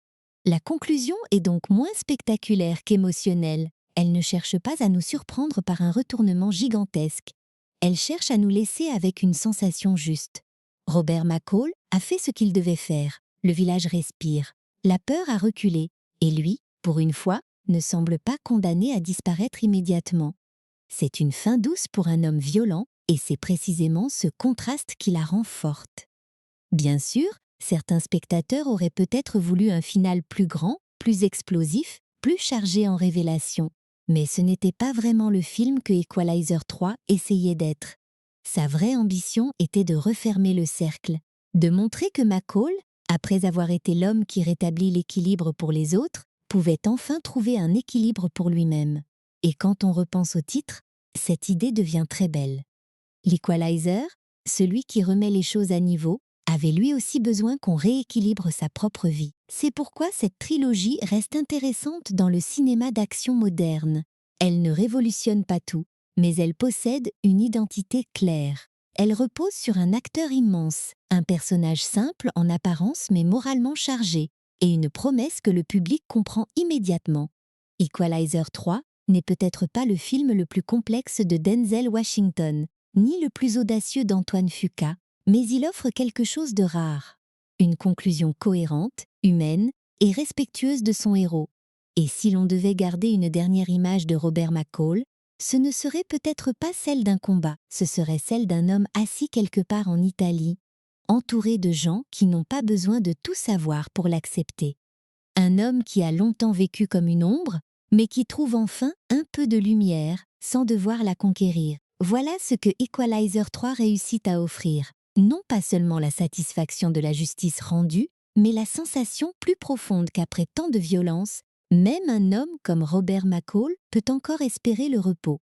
La conclusion est donc moins spectaculaire qu'émotionnelle. Elle ne cherche pas à nous surprendre par un retournement gigantesque. Elle cherche à nous laisser avec une sensation juste. Robert McCall a fait ce qu'il devait faire. Le village respire. La peur a reculé. Et lui, pour une fois, ne semble pas condamné à disparaître immédiatement. C'est une fin douce pour un homme violent, et c'est précisément ce contraste qui la rend forte. Bien sûr, certains spectateurs auraient peut-être voulu un final plus grand, plus explosif, plus chargé en révélations. Mais ce n'était pas vraiment le film que Equalizer 3 essayait d'être. Sa vraie ambition était de refermer le cercle, de montrer que McCall, après avoir été l'homme qui rétablit l'équilibre pour les autres, pouvait enfin trouver un équilibre pour lui-même. Et quand on repense au titre, cette idée devient très belle. L'Equalizer, celui qui remet les choses à niveau, avait lui aussi besoin qu'on rééquilibre sa propre vie. C'est pourquoi cette trilogie reste intéressante dans le cinéma d'action moderne. Elle ne révolutionne pas tout, mais elle possède une identité claire. Elle repose sur un acteur immense, un personnage simple en apparence mais moralement chargé, et une promesse que le public comprend immédiatement. Equalizer 3 n'est peut-être pas le film le plus complexe de Denzel Washington, ni le plus audacieux d'Antoine Fuqua, mais il offre quelque chose de rare. Une conclusion cohérente, humaine et respectueuse de son héros. Et si l'on devait garder une dernière image de Robert McCall, ce ne serait peut-être pas celle d'un combat, ce serait celle d'un homme assis quelque part en Italie, entouré de gens qui n'ont pas besoin de tout savoir pour l'accepter. Un homme qui a longtemps vécu comme une ombre, mais qui trouve enfin un peu de lumière sans devoir la conquérir. Voilà ce que Equalizer 3 réussit à offrir. Non pas seulement la satisfaction de la justice rendue, mais la sensation plus profonde qu'après tant de violence, Même un homme comme Robert McCall peut encore espérer le repos.